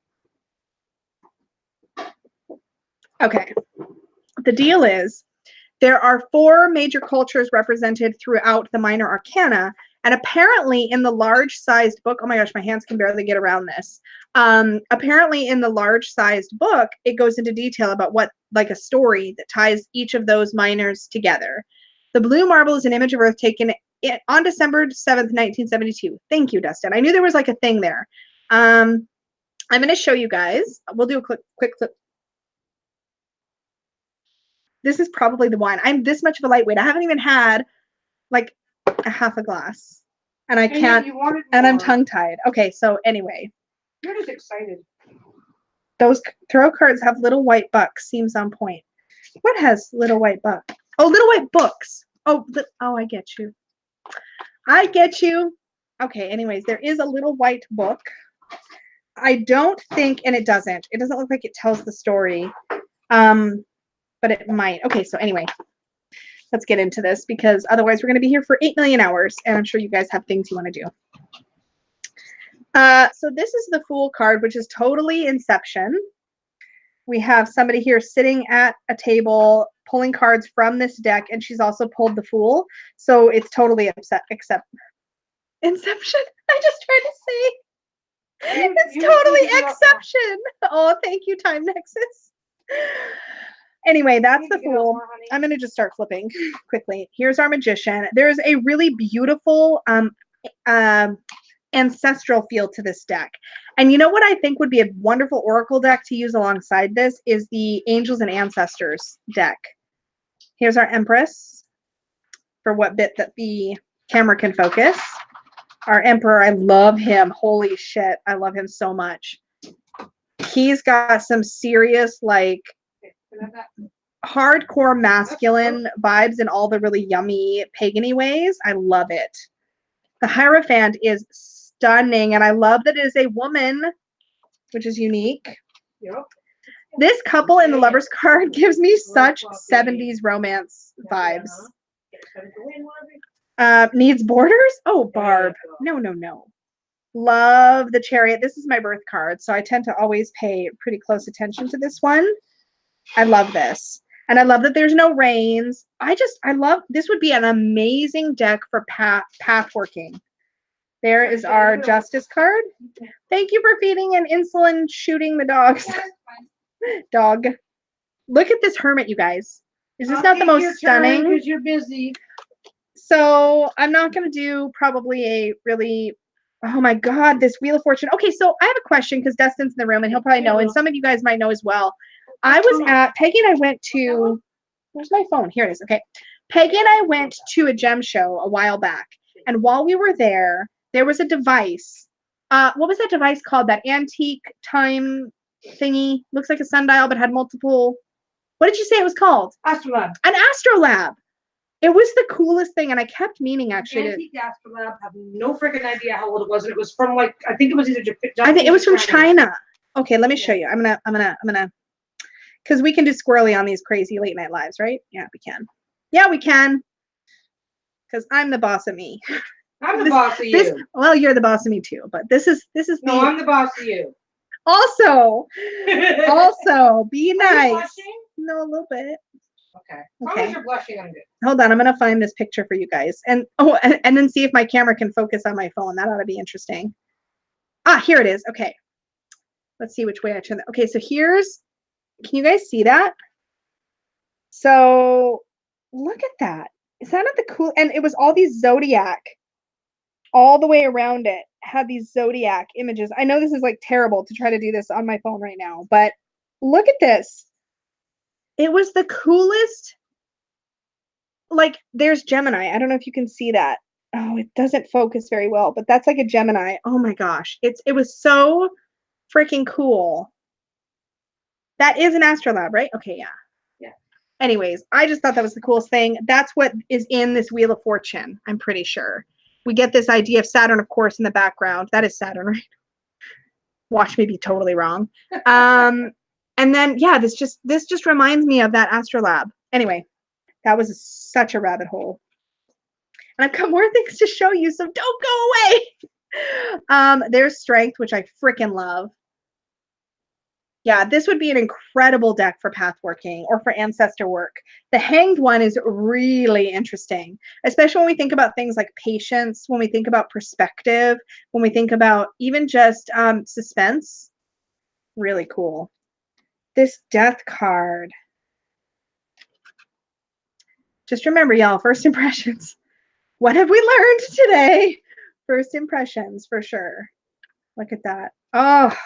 Okay, the deal is there are 4 major cultures represented throughout the minor arcana, and apparently in the large-sized book, oh my gosh, my hands can barely get around this. Apparently in the large-sized book, it goes into detail about what, like a story that ties each of those minors together. The blue marble is an image of Earth taken on December 7th, 1972. Thank you, Dustin. I knew there was like a thing there. I'm going to show you guys. We'll do a quick clip. This is probably the wine. I'm this much of a lightweight. I haven't even had like a half a glass. And I can't, and I'm tongue-tied. Okay, so anyway. You're just excited. Those tarot cards have little white bucks. Seems on point. What has little white buck? Oh, little white books. Oh, I get you. I get you. Okay, anyways, there is a little white book. I don't think, and it doesn't look like it tells the story. But it might. Okay, so anyway, let's get into this because otherwise we're going to be here for 8 million hours, and I'm sure you guys have things you want to do. So this is the Fool card, which is totally Inception. We have somebody here sitting at a table pulling cards from this deck, and she's also pulled the Fool. So it's totally except Inception. I just tried to say it's totally Exception. Oh, thank you, Time Nexus. Anyway, that's the Fool. I'm going to just start flipping quickly. Here's our Magician. There's a really beautiful ancestral feel to this deck. And you know what I think would be a wonderful Oracle deck to use alongside this is the Angels and Ancestors deck. Here's our Empress for what bit that the camera can focus. Our Emperor, I love him. Holy shit, I love him so much. He's got some serious, like, hardcore masculine vibes in all the really yummy pagan-y ways. I love it. The Hierophant is stunning, and I love that it is a woman, which is unique. Yep. This couple in the Lover's card gives me such 70s romance vibes. Needs borders? Oh, Barb. No. Love the Chariot. This is my birth card, so I tend to always pay pretty close attention to this one. I love this. And I love that there's no reins. I love, this would be an amazing deck for path working. There is our Justice card. Thank you for feeding and insulin shooting the dogs. Dog. Look at this Hermit, you guys. Is this not the most stunning? Because you're busy. So I'm not going to do probably a really, oh my God, this Wheel of Fortune. Okay, so I have a question because Dustin's in the room and he'll probably know, and some of you guys might know as well. I was at, Peggy and I went to, where's my phone? Here it is. Okay. Peggy and I went to a gem show a while back. And while we were there, there was a device. What was that device called? That antique time thingy. Looks like a sundial, but had multiple. What did you say it was called? Astrolab. An astrolab. It was the coolest thing, and I kept meaning actually. Antique astrolab. I have no freaking idea how old it was, and it was from like I think it was either Japan. I think it was from China. Okay, let me show you. I'm gonna. Because we can do squirrely on these crazy late night lives, right? Yeah, we can. Yeah, we can. Because I'm the boss of me. I'm the boss of you. Well, you're the boss of me too, but this is No, I'm the boss of you. Also, be nice. No, a little bit. Okay. As long as you're blushing, I'm good. Hold on, I'm gonna find this picture for you guys, and then see if my camera can focus on my phone. That ought to be interesting. Ah, here it is. Okay. Let's see which way I turn that. Okay, so here's, can you guys see that? So look at that. Is that not the cool? And it was all these zodiac all the way around it, had these zodiac images. I know this is like terrible to try to do this on my phone right now, but look at this. It was the coolest. Like, there's Gemini. I don't know if you can see that. Oh, it doesn't focus very well, but that's like a Gemini. Oh my gosh. It was so freaking cool. That is an astrolabe, right? Okay, yeah. Yeah. Anyways, I just thought that was the coolest thing. That's what is in this Wheel of Fortune, I'm pretty sure. We get this idea of Saturn, of course, in the background. That is Saturn, right? Watch me be totally wrong. And then, yeah, this just reminds me of that astrolabe. Anyway, that was such a rabbit hole. And I've got more things to show you, so don't go away. There's Strength, which I freaking love. Yeah, this would be an incredible deck for path working or for ancestor work. The Hanged one is really interesting, especially when we think about things like patience, when we think about perspective, when we think about even just suspense. Really cool. This Death card. Just remember, y'all, first impressions. What have we learned today? First impressions, for sure. Look at that. Oh,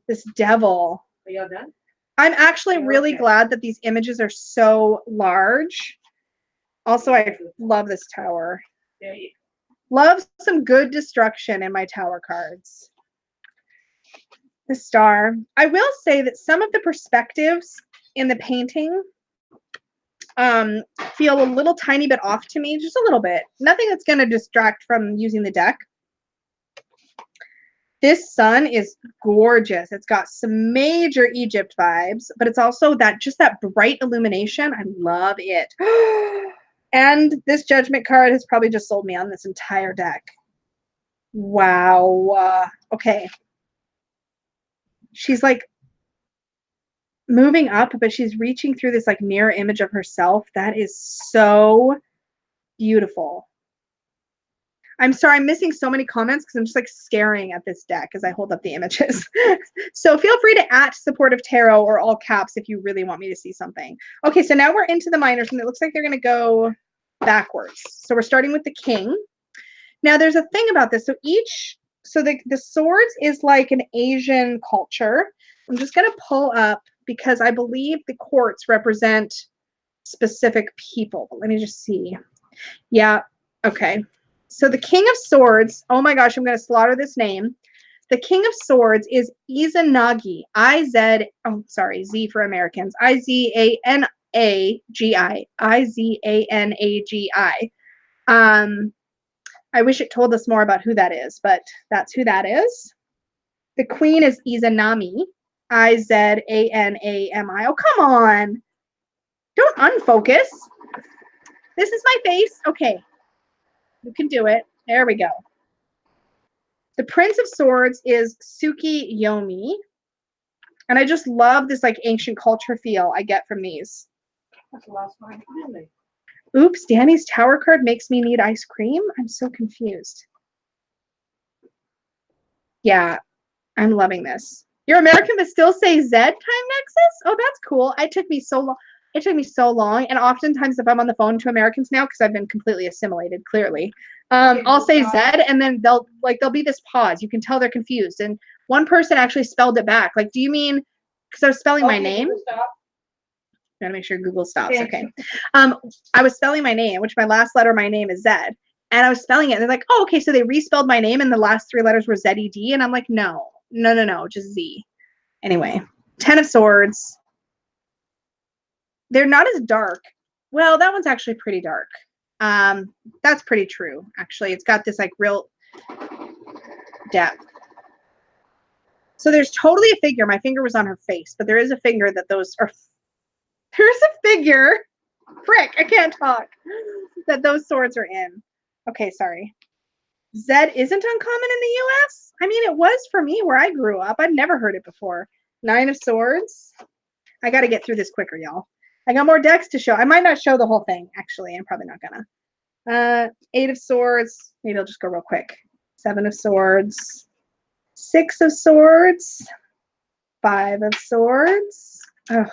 this devil. Are you all done? I'm actually really glad that these images are so large. Also, I love this tower. Love some good destruction in my tower cards. The Star. I will say that some of the perspectives in the painting feel a little tiny bit off to me, just a little bit. Nothing that's going to distract from using the deck. This sun is gorgeous. It's got some major Egypt vibes, but it's also that bright illumination. I love it. And this Judgment card has probably just sold me on this entire deck. Wow. Okay. She's like moving up, but she's reaching through this like mirror image of herself. That is so beautiful. I'm sorry, I'm missing so many comments because I'm just like staring at this deck as I hold up the images. So feel free to @supportive tarot or all caps if you really want me to see something. Okay, so now we're into the minors and it looks like they're going to go backwards. So we're starting with the King. Now there's a thing about this. So the swords is like an Asian culture. I'm just going to pull up because I believe the courts represent specific people. But let me just see. Yeah, okay. So the King of Swords, oh my gosh, I'm going to slaughter this name. The King of Swords is Izanagi, Z for Americans, Izanagi, Izanagi. I wish it told us more about who that is, but that's who that is. The Queen is Izanami, Izanami. Oh, come on. Don't unfocus. This is my face. Okay. You can do it. There we go. The Prince of Swords is Tsukiyomi. And I just love this like ancient culture feel I get from these. That's the last one. Oops, Dani's tower card makes me need ice cream. I'm so confused. Yeah, I'm loving this. You're American but still say Z time nexus? Oh, that's cool. It took me so long. And oftentimes if I'm on the phone to Americans now, because I've been completely assimilated, clearly, I'll say Z and then there'll be this pause. You can tell they're confused. And one person actually spelled it back. Like, do you mean, because I was spelling my name? Gotta make sure Google stops. Okay. I was spelling my name, which my last letter of my name is Z. And I was spelling it. And they're like, oh, okay. So they respelled my name and the last 3 letters were Z-E-D. And I'm like, no, just Z. Anyway, 10 of Swords. They're not as dark. Well, that one's actually pretty dark. That's pretty true, actually. It's got this like real depth. So there's totally a figure. My finger was on her face, but there is a figure that those are. There's a figure. Frick, I can't talk. That those swords are in. Okay, sorry. Z isn't uncommon in the US? I mean, it was for me where I grew up. I'd never heard it before. 9 of Swords. I got to get through this quicker, y'all. I got more decks to show. I might not show the whole thing, actually. I'm probably not gonna. 8 of Swords. Maybe I'll just go real quick. 7 of Swords. Six of Swords, Five of Swords. Ugh.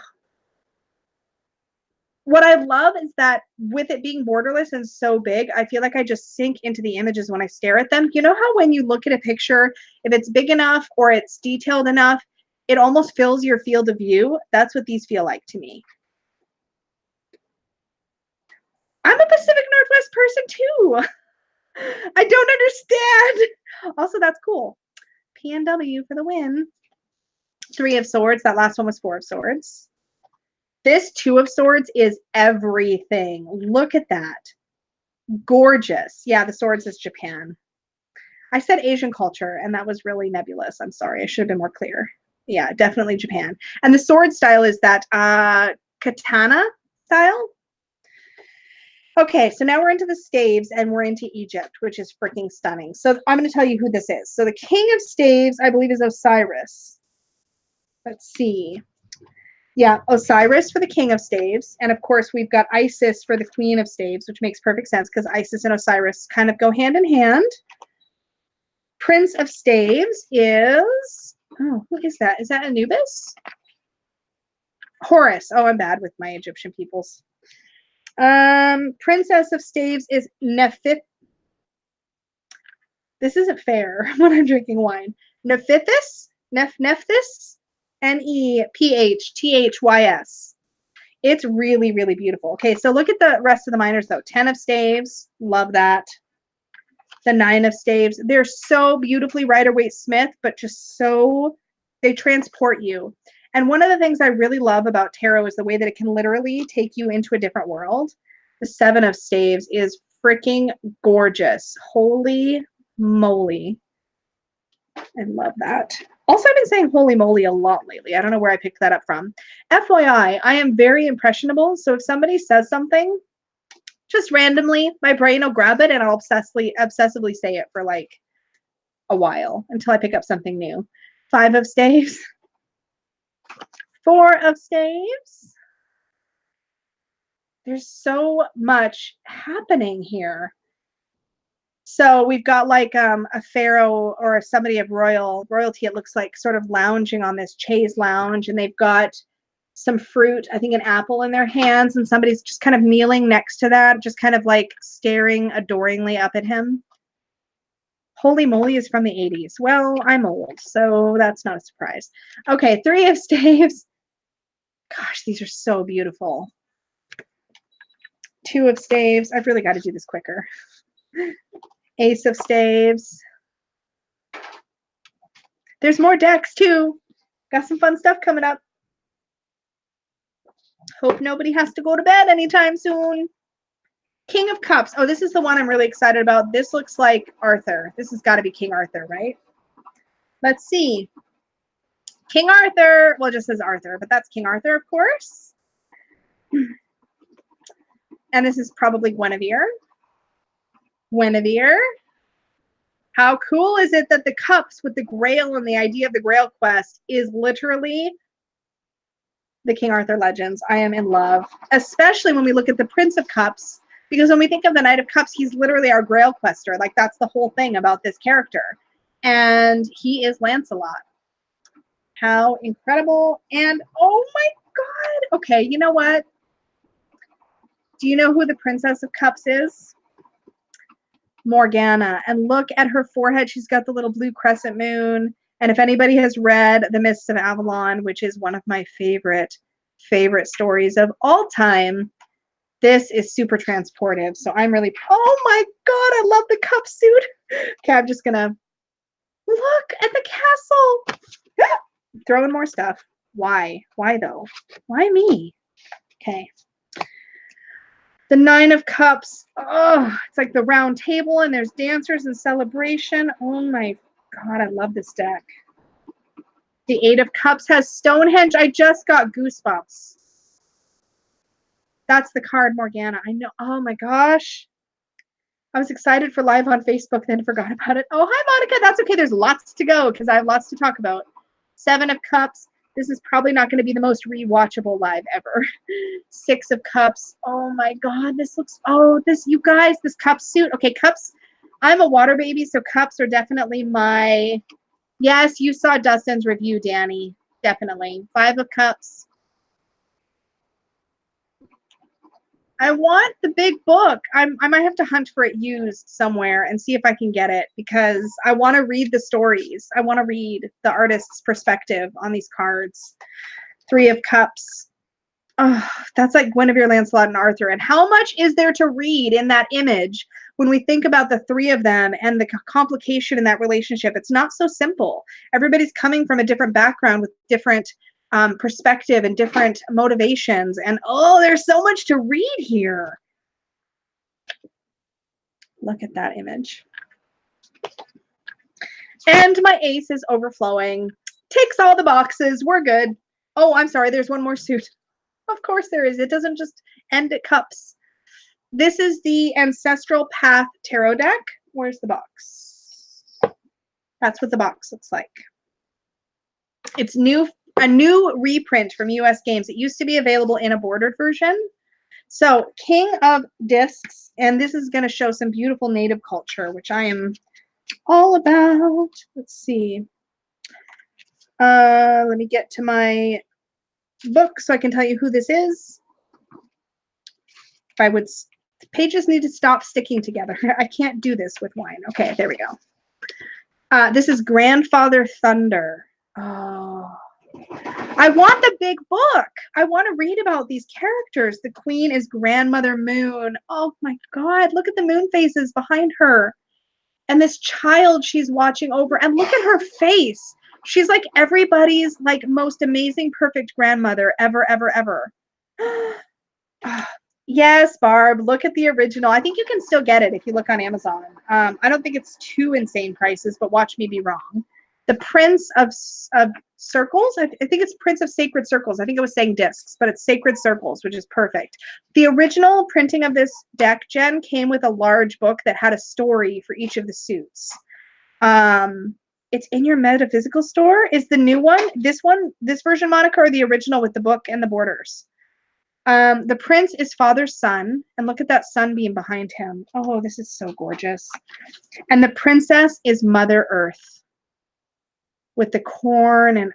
What I love is that with it being borderless and so big, I feel like I just sink into the images when I stare at them. You know how when you look at a picture, if it's big enough or it's detailed enough, it almost fills your field of view? That's what these feel like to me. I'm a Pacific Northwest person too. I don't understand. Also, that's cool. PNW for the win. Three of Swords. That last one was Four of Swords. This Two of Swords is everything. Look at that. Gorgeous. Yeah, the swords is Japan. I said Asian culture, and that was really nebulous. I'm sorry. I should have been more clear. Yeah, definitely Japan. And the sword style is that katana style. Okay, so now we're into the staves, and we're into Egypt, which is freaking stunning. So I'm going to tell you who this is. So the King of Staves, I believe, is Osiris. Let's see. Yeah, Osiris for the King of Staves. And of course, we've got Isis for the Queen of Staves, which makes perfect sense because Isis and Osiris kind of go hand in hand. Prince of Staves is, oh, who is that? Is that Anubis? Horus. Oh, I'm bad with my Egyptian peoples. Princess of Staves is Nephith. This isn't fair when I'm drinking wine. Nephthys? Nephthys? Nephthys. It's really, really beautiful. Okay, so look at the rest of the minors, though. 10 of Staves. Love that. The 9 of Staves. They're so beautifully Rider-Waite-Smith, but just so, they transport you. And one of the things I really love about tarot is the way that it can literally take you into a different world. The 7 of Staves is freaking gorgeous. Holy moly. I love that. Also, I've been saying holy moly a lot lately. I don't know where I picked that up from. FYI, I am very impressionable. So if somebody says something, just randomly, my brain will grab it and I'll obsessively say it for like a while until I pick up something new. 5 of Staves. 4 of Staves. There's so much happening here. So we've got like a pharaoh or somebody of royalty, it looks like, sort of lounging on this chaise lounge, and they've got some fruit, I think an apple in their hands, and somebody's just kind of kneeling next to that, just kind of like staring adoringly up at him. Holy moly is from the 80s. Well, I'm old, so that's not a surprise. Okay, 3 of Staves. Gosh, these are so beautiful. 2 of Staves. I've really got to do this quicker. Ace of Staves. There's more decks too. Got some fun stuff coming up. Hope nobody has to go to bed anytime soon. King of Cups. Oh, this is the one I'm really excited about. This looks like Arthur. This has got to be King Arthur, right? Let's see. King Arthur. Well, it just says Arthur, but that's King Arthur, of course. And this is probably Guinevere. Guinevere. How cool is it that the cups with the Grail and the idea of the Grail quest is literally the King Arthur legends? I am in love, especially when we look at the Prince of Cups, because when we think of the Knight of Cups, he's literally our Grail quester. Like, that's the whole thing about this character. And he is Lancelot. How incredible. And oh my God. Okay, you know what? Do you know who the Princess of Cups is? Morgana. And look at her forehead. She's got the little blue crescent moon. And if anybody has read The Mists of Avalon, which is one of my favorite stories of all time, this is super transportive. So I'm really, oh my God, I love the cup suit. Okay, I'm just gonna look at the castle. Throwing more stuff. Why? Why though? Why me? Okay. The 9 of Cups. Oh, it's like the round table and there's dancers and celebration. Oh my God, I love this deck. The 8 of Cups has Stonehenge. I just got goosebumps. That's the card, Morgana. I know. Oh my gosh. I was excited for live on Facebook, then forgot about it. Oh, hi, Monica. That's okay. There's lots to go because I have lots to talk about. 7 of Cups. This is probably not going to be the most rewatchable live ever. 6 of Cups. Oh my God. This looks, oh, this, you guys, this cup suit. Okay, cups. I'm a water baby, so cups are definitely my Yes, you saw Dustin's review, Dani. Definitely. 5 of Cups. I want the big book. I might have to hunt for it used somewhere and see if I can get it because I want to read the stories. I want to read the artist's perspective on these cards. 3 of Cups. Oh, that's like Guinevere, Lancelot, and Arthur. And how much is there to read in that image when we think about the 3 of them and the complication in that relationship? It's not so simple. Everybody's coming from a different background with different perspective and different motivations. And oh, there's so much to read here. Look at that image. And my ace is overflowing. Ticks all the boxes. We're good. Oh, I'm sorry. There's one more suit. Of course there is. It doesn't just end at cups. This is the Ancestral Path Tarot deck. Where's the box? That's what the box looks like. It's a new reprint from US Games. It used to be available in a bordered version. So King of Discs, and this is going to show some beautiful native culture, which I am all about. Let's see. Let me get to my book so I can tell you who this is. If I would, the pages need to stop sticking together. I can't do this with wine. Okay, there we go. This is Grandfather Thunder. Oh, I want the big book. I want to read about these characters. The queen is Grandmother Moon. Oh my God, look at the moon faces behind her. And this child she's watching over, and look at her face. She's like everybody's like most amazing, perfect grandmother ever, ever, ever. Yes, Barb, look at the original. I think you can still get it if you look on Amazon. I don't think it's too insane prices, but watch me be wrong. The Prince of Circles, I think it's Prince of Sacred Circles. I think it was saying discs, but it's Sacred Circles, which is perfect. The original printing of this deck, Jen, came with a large book that had a story for each of the suits. It's in your metaphysical store. Is the new one, this version, Monica, or the original with the book and the borders? The prince is father's son, and look at that sunbeam behind him. Oh, this is so gorgeous. And the princess is Mother Earth with the corn and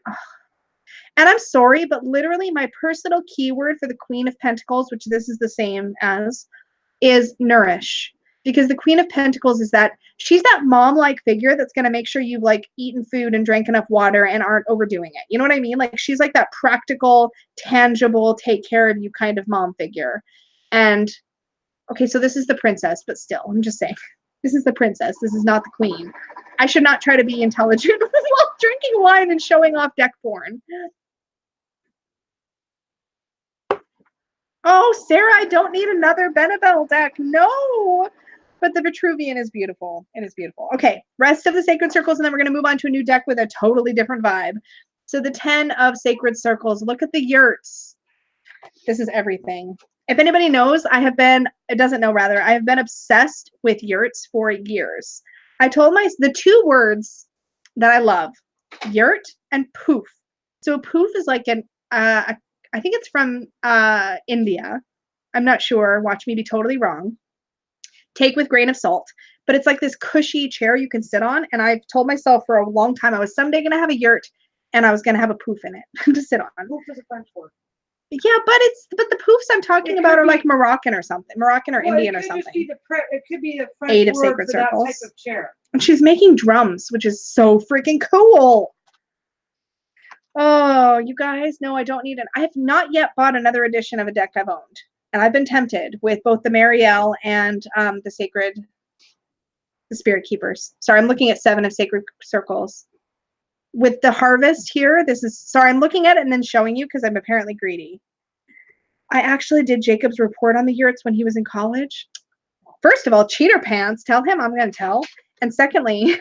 I'm sorry, but literally my personal keyword for the Queen of Pentacles, which this is the same as, is nourish. Because the Queen of Pentacles is that she's that mom-like figure that's going to make sure you've like eaten food and drank enough water and aren't overdoing it. You know what I mean? Like she's like that practical, tangible, take care of you kind of mom figure. And okay, so this is the princess, but still, I'm just saying, this is the princess. This is not the queen. I should not try to be intelligent while drinking wine and showing off deck porn. Oh, Sarah, I don't need another Benebell deck. No. But the Vitruvian is beautiful. It is beautiful. Okay, rest of the Sacred Circles, and then we're going to move on to a new deck with a totally different vibe. So the 10 of Sacred Circles. Look at the yurts. This is everything. If anybody knows, I have been obsessed with yurts for years. I told the 2 words that I love, yurt and poof. So a poof is like I think it's from India. I'm not sure. Watch me be totally wrong. Take with grain of salt. But it's like this cushy chair you can sit on. And I've told myself for a long time I was someday going to have a yurt and I was going to have a poof in it to sit on. Poof is a French word. Yeah, but the poofs I'm talking about are like Moroccan or something. Moroccan or Indian or something. It could be the French 8 of word Sacred for Circles. that type of chair. And she's making drums, which is so freaking cool. Oh, you guys, no, I don't need it. I have not yet bought another edition of a deck I've owned. And I've been tempted with both the Marielle and the Spirit Keepers. Sorry, I'm looking at 7 of Sacred Circles. With the Harvest here, I'm looking at it and then showing you because I'm apparently greedy. I actually did Jacob's report on the yurts when he was in college. First of all, cheater pants, tell him I'm going to tell. And secondly,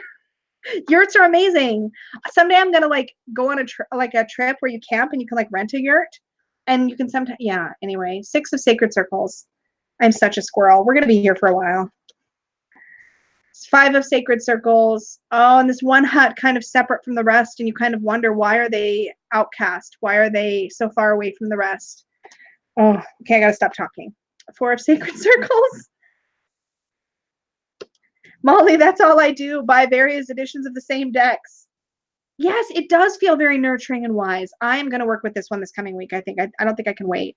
yurts are amazing. Someday I'm going to like go on a trip where you camp and you can like rent a yurt. And you can sometimes, yeah, anyway, 6 of Sacred Circles. I'm such a squirrel. We're going to be here for a while. 5 of Sacred Circles. Oh, and this one hut kind of separate from the rest. And you kind of wonder, why are they outcast? Why are they so far away from the rest? Oh, okay, I got to stop talking. 4 of Sacred Circles. Molly, that's all I do. Buy various editions of the same decks. Yes, it does feel very nurturing and wise. I'm going to work with this one this coming week. I think. I don't think I can wait.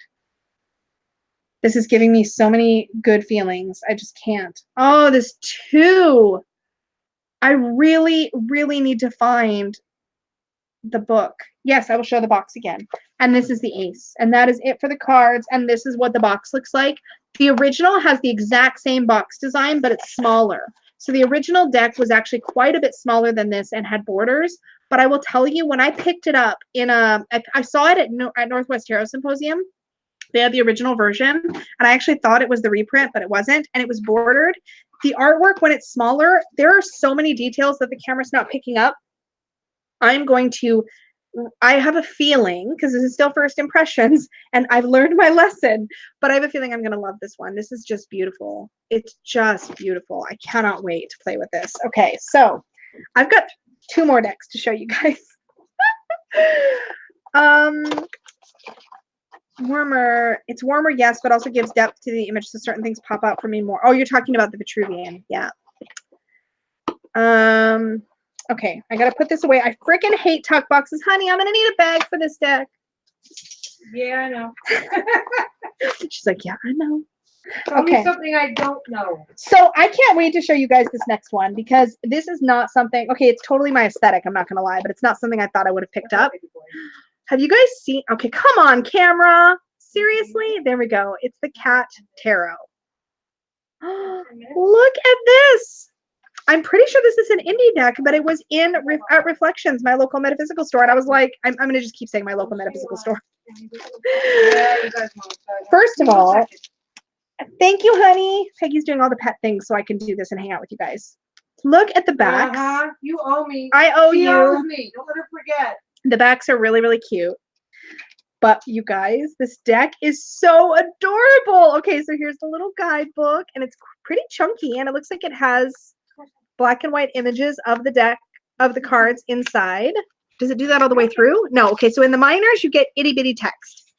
This is giving me so many good feelings. I just can't. Oh, this 2. I really, really need to find the book. Yes, I will show the box again. And this is the ace. And that is it for the cards. And this is what the box looks like. The original has the exact same box design, but it's smaller. So the original deck was actually quite a bit smaller than this and had borders. But I will tell you, when I picked it up I saw it at Northwest Tarot Symposium. They had the original version, and I actually thought it was the reprint, but it wasn't, and it was bordered. The artwork, when it's smaller, there are so many details that the camera's not picking up. I have a feeling, because this is still first impressions, and I've learned my lesson, but I have a feeling I'm going to love this one. This is just beautiful. It's just beautiful. I cannot wait to play with this. Okay, so I've got 2 more decks to show you guys. Warmer. It's warmer, yes, but also gives depth to the image, so certain things pop out for me more. Oh, you're talking about the Vitruvian. Yeah. Okay, I gotta put this away. I freaking hate tuck boxes. Honey, I'm gonna need a bag for this deck. Yeah, I know. She's like, yeah, I know. Tell me something I don't know. So I can't wait to show you guys this next one, because this is not something, okay, it's totally my aesthetic, I'm not gonna lie, but it's not something I thought I would have picked up. Have you guys seen? Okay, come on, camera. Seriously? There we go. It's the Cat Tarot. Look at this. I'm pretty sure this is an indie deck, but it was at Reflections, my local metaphysical store. And I was like, I'm going to just keep saying my local metaphysical store. First of all, thank you, honey. Peggy's doing all the pet things so I can do this and hang out with you guys. Look at the backs. You owe me. I owe you. She owes me. Don't let her forget. The backs are really, really cute. But you guys, this deck is so adorable. Okay, so here's the little guidebook, and it's pretty chunky, and it looks like it has black and white images of the deck, of the cards inside. Does it do that all the way through? No. Okay, so in the minors, you get itty bitty text.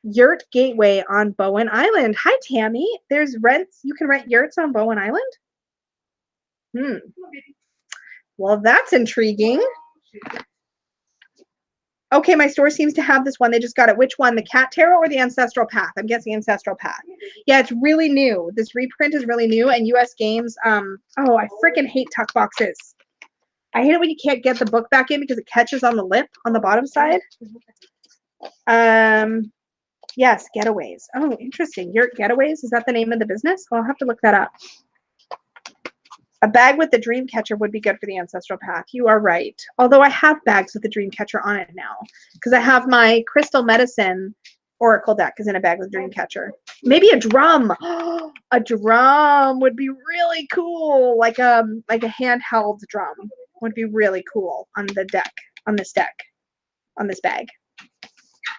Yurt Gateway on Bowen Island. Hi, Tammy. There's rents. You can rent yurts on Bowen Island? Well, that's intriguing. Okay, my store seems to have this one. They just got it. Which one? The Cat Tarot or the Ancestral Path? I'm guessing Ancestral Path. Yeah, it's really new. This reprint is really new, and US Games, oh, I freaking hate tuck boxes. I hate it when you can't get the book back in because it catches on the lip on the bottom side. Yes, Getaways. Oh, interesting. Your Getaways, is that the name of the business? Well, I'll have to look that up. A bag with the dream catcher would be good for the Ancestral Path. You are right. Although I have bags with the dream catcher on it now, because I have my Crystal Medicine Oracle deck is in a bag with dream catcher. Maybe a drum. A drum would be really cool. Like a handheld drum would be really cool on the deck, on this bag.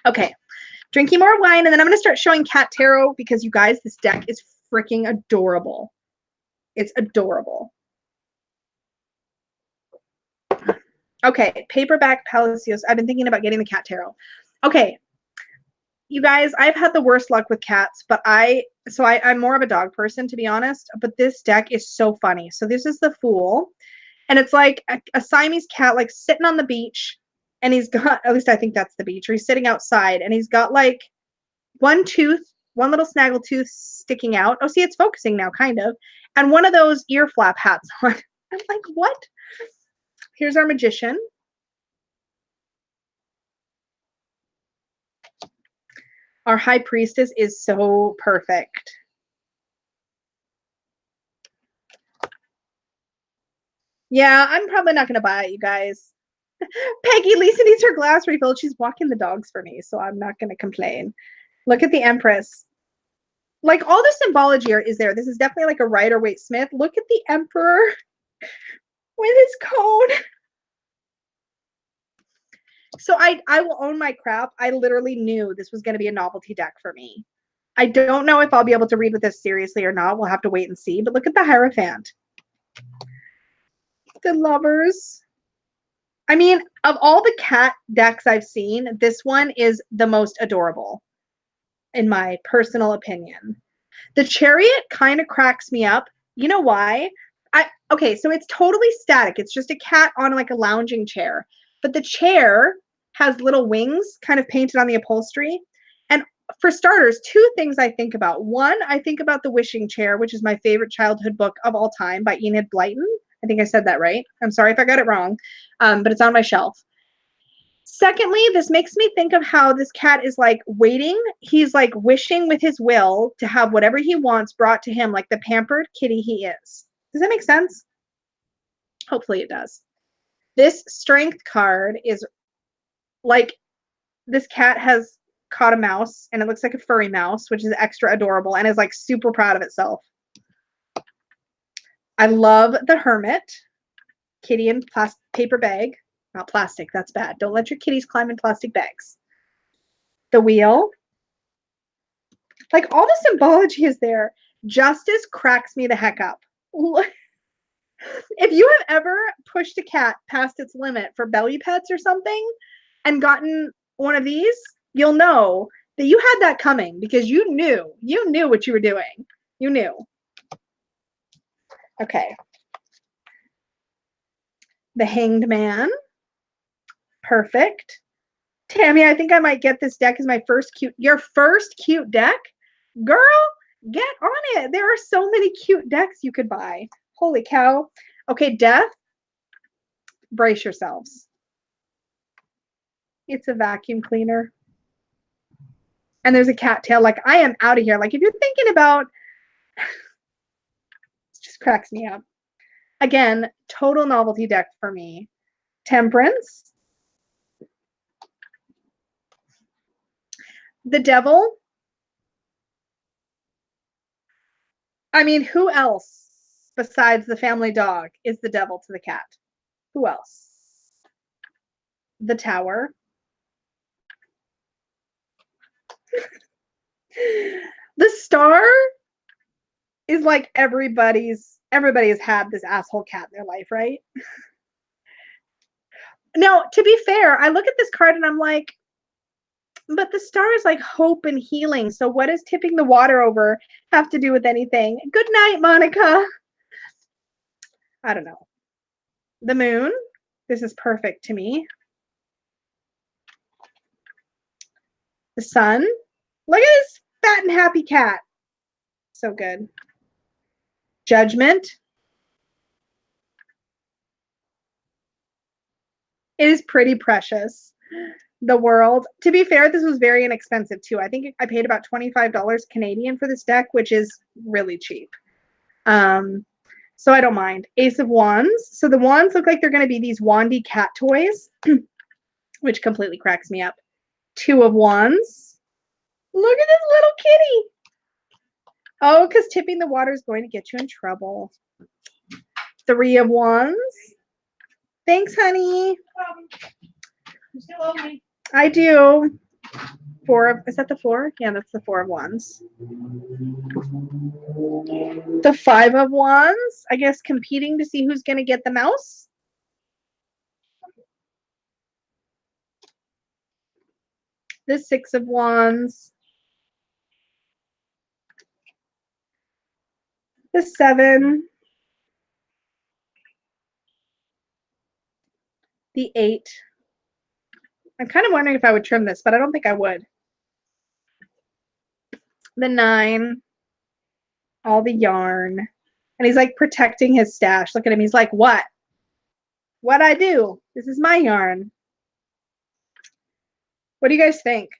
Okay, drinking more wine, and then I'm going to start showing Cat Tarot, because you guys, this deck is freaking adorable. It's adorable. Okay, paperback Palacios. I've been thinking about getting the Cat Tarot. Okay, you guys, I've had the worst luck with cats, but I'm more of a dog person, to be honest, but this deck is so funny. So this is the Fool, and it's like a Siamese cat, like sitting on the beach, and he's got, at least I think that's the beach, or he's sitting outside, and he's got like one little snaggle tooth sticking out. Oh, see, it's focusing now, kind of. And one of those ear flap hats on. I'm like, what? Here's our Magician. Our High Priestess is so perfect. Yeah, I'm probably not going to buy it, you guys. Peggy, Lisa needs her glass refilled. She's walking the dogs for me, so I'm not going to complain. Look at the Empress. Like, all the symbology is there. This is definitely like a Rider-Waite Smith. Look at the Emperor with his cone. So I will own my crap. I literally knew this was going to be a novelty deck for me. I don't know if I'll be able to read with this seriously or not. We'll have to wait and see. But look at the Hierophant. The Lovers. I mean, of all the cat decks I've seen, this one is the most adorable, in my personal opinion. The Chariot kind of cracks me up. You know why? Okay, so it's totally static. It's just a cat on like a lounging chair, but the chair has little wings kind of painted on the upholstery. And for starters, two things I think about. One, I think about The Wishing Chair, which is my favorite childhood book of all time by Enid Blyton. I think I said that right. I'm sorry if I got it wrong, but it's on my shelf. Secondly, this makes me think of how this cat is like waiting. He's like wishing with his will to have whatever he wants brought to him, like the pampered kitty he is. Does that make sense? Hopefully it does. This strength card is like this cat has caught a mouse and it looks like a furry mouse, which is extra adorable and is like super proud of itself. I love the Hermit, kitty in paper bag. Not plastic, that's bad. Don't let your kitties climb in plastic bags. The Wheel. Like all the symbology is there. Justice cracks me the heck up. If you have ever pushed a cat past its limit for belly pets or something and gotten one of these, you'll know that you had that coming because you knew what you were doing. You knew. Okay. The Hanged Man. Perfect. Tammy, I think I might get this deck as your first cute deck. Girl, get on it. There are so many cute decks you could buy. Holy cow. Okay, Death. Brace yourselves. It's a vacuum cleaner. And there's a cattail. Like, I am out of here. Like, if you're thinking about, it just cracks me up. Again, total novelty deck for me. Temperance. The Devil. I mean, who else besides the family dog is the devil to the cat? Who else? The Tower. The Star is like everybody has had this asshole cat in their life, right? Now, to be fair, I look at this card and I'm like, but the star is like hope and healing. So what does tipping the water over have to do with anything? Good night, Monica. I don't know. The Moon. This is perfect to me. The Sun. Look at this fat and happy cat. So good. Judgment. It is pretty precious. The World. To be fair, this was very inexpensive too. I think I paid about $25 Canadian for this deck, which is really cheap. So I don't mind. Ace of Wands. So the wands look like they're going to be these wandy cat toys, which completely cracks me up. Two of Wands. Look at this little kitty. Oh, because tipping the water is going to get you in trouble. Three of Wands. Thanks, honey. You still owe me. I do. Is that the 4? Yeah, that's the 4 of Wands. The 5 of Wands. I guess competing to see who's going to get the mouse. The 6 of Wands. The 7. The 8. I'm kind of wondering if I would trim this, but I don't think I would. The 9. All the yarn. And he's like protecting his stash. Look at him. He's like, what? What'd I do? This is my yarn. What do you guys think?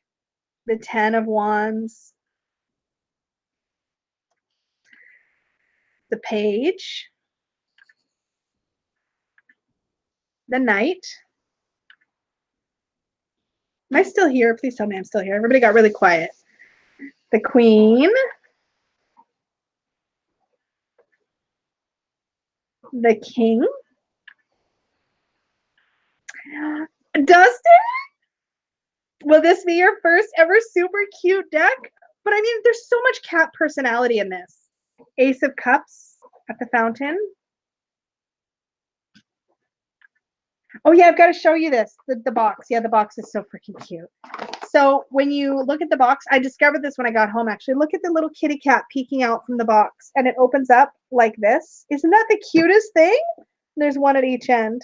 The 10 of Wands. The Page. The Knight. Am I still here? Please tell me I'm still here. Everybody got really quiet. The Queen. The King. Dustin? Will this be your first ever super cute deck? But I mean, there's so much cat personality in this. Ace of Cups at the fountain. Oh yeah, I've got to show you this. The box. Yeah, the box is so freaking cute. So when you look at the box, I discovered this when I got home, actually. Look at the little kitty cat peeking out from the box, and it opens up like this. Isn't that the cutest thing? There's one at each end.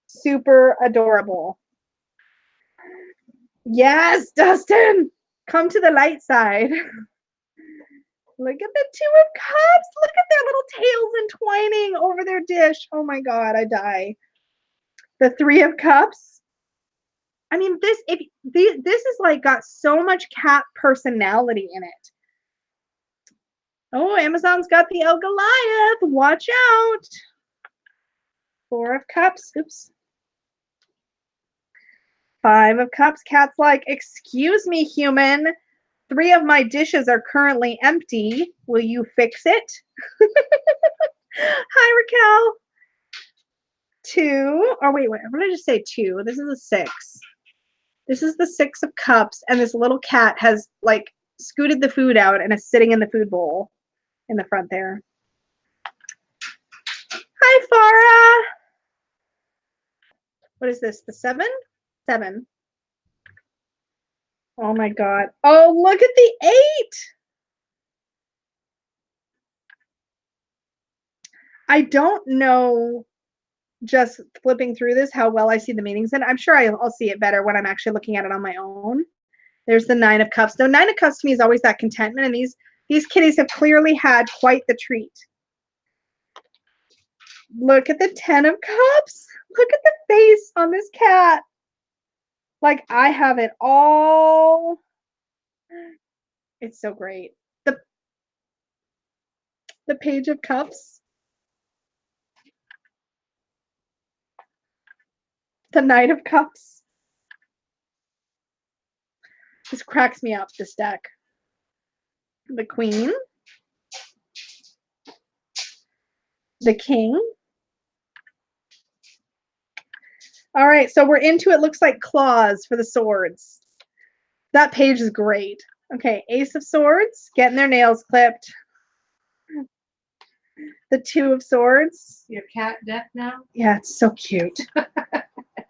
Super adorable. Yes, Dustin! Come to the light side. Look at the Two of Cups. Look at their little tails entwining over their dish. Oh my God, I die. The Three of Cups. I mean, this is like got so much cat personality in it. Oh, Amazon's got the El Goliath. Watch out. Four of Cups. Oops. Five of Cups. Cat's like, excuse me, human. 3 of my dishes are currently empty. Will you fix it? Hi, Raquel. 2. Oh, wait. What did I just say? 2. This is a 6. This is the 6 of Cups, and this little cat has like scooted the food out and is sitting in the food bowl in the front there. Hi, Farah. What is this? The 7? 7. Oh my God. Oh, look at the 8. I don't know, just flipping through this, how well I see the meanings, and I'm sure I'll see it better when I'm actually looking at it on my own. There's the 9 of Cups. Though 9 of Cups to me is always that contentment, and these kitties have clearly had quite the treat. Look at the 10 of Cups. Look at the face on this cat. Like, I have it all. It's so great. The Page of Cups. The Knight of Cups. This cracks me up, this deck. The Queen. The King. All right, so we're into it. Looks like claws for the swords. That page is great. Okay, Ace of Swords, getting their nails clipped. The 2 of Swords. Your cat deck now? Yeah, it's so cute.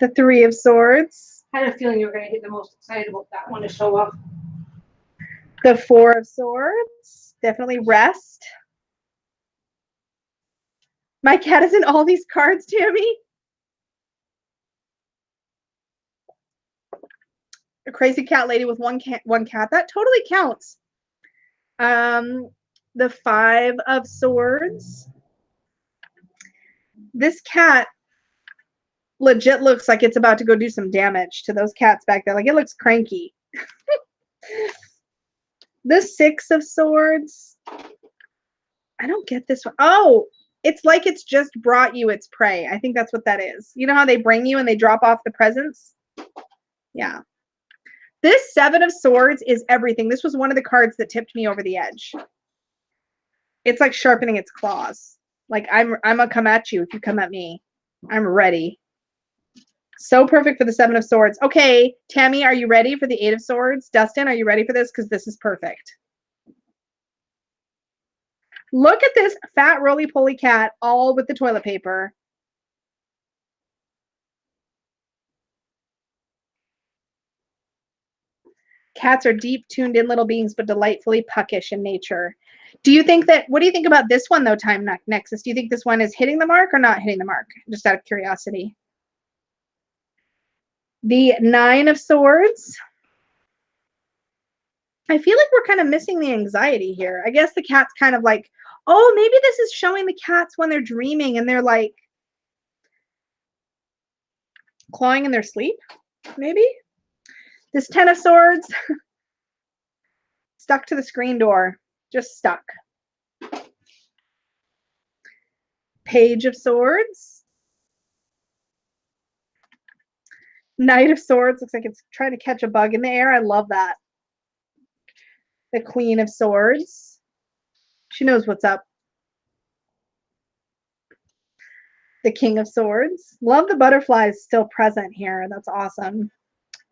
The 3 of Swords. I had a feeling you were going to get the most excited about that one to show up. The 4 of Swords. Definitely rest. My cat is in all these cards, Tammy. A crazy cat lady with one cat. That totally counts. The 5 of Swords. This cat legit looks like it's about to go do some damage to those cats back there. Like, it looks cranky. The 6 of Swords. I don't get this one. Oh, it's like it's just brought you its prey. I think that's what that is. You know how they bring you and they drop off the presents? Yeah. This 7 of Swords is everything. This was one of the cards that tipped me over the edge. It's like sharpening its claws. Like, I'm gonna come at you if you come at me. I'm ready. So perfect for the 7 of Swords. Okay, Tammy, are you ready for the 8 of Swords? Dustin, are you ready for this? Because this is perfect. Look at this fat roly-poly cat all with the toilet paper. Cats are deep, tuned-in little beings, but delightfully puckish in nature. Do you think that, what do you think about this one, though, Time Nexus? Do you think this one is hitting the mark or not hitting the mark? Just out of curiosity. The 9 of Swords. I feel like we're kind of missing the anxiety here. I guess the cat's kind of like, oh, maybe this is showing the cats when they're dreaming and they're like clawing in their sleep, maybe? This 10 of Swords. Stuck to the screen door. Just stuck. Page of Swords. Knight of Swords. Looks like it's trying to catch a bug in the air. I love that. The Queen of Swords. She knows what's up. The King of Swords. Love the butterflies still present here. That's awesome.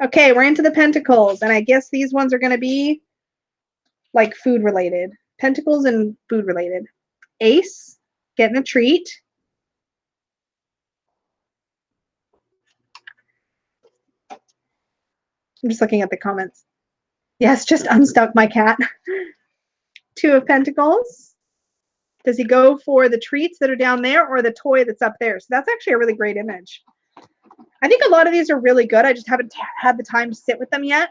Okay, we're into the Pentacles, and I guess these ones are going to be like food related. Pentacles and food related. Ace, getting a treat. I'm just looking at the comments. Yes, just unstuck my cat. 2 of Pentacles. Does he go for the treats that are down there or the toy that's up there? So that's actually a really great image. I think a lot of these are really good. I just haven't had the time to sit with them yet.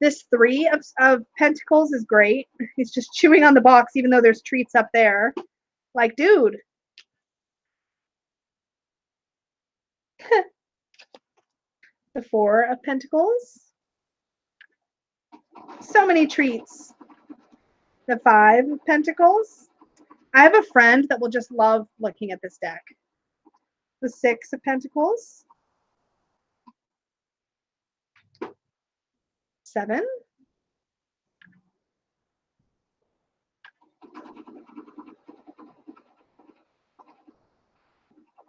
This 3 of Pentacles is great. He's just chewing on the box even though there's treats up there. Like, dude. The 4 of Pentacles. So many treats. The 5 of Pentacles. I have a friend that will just love looking at this deck. The 6 of Pentacles. 7.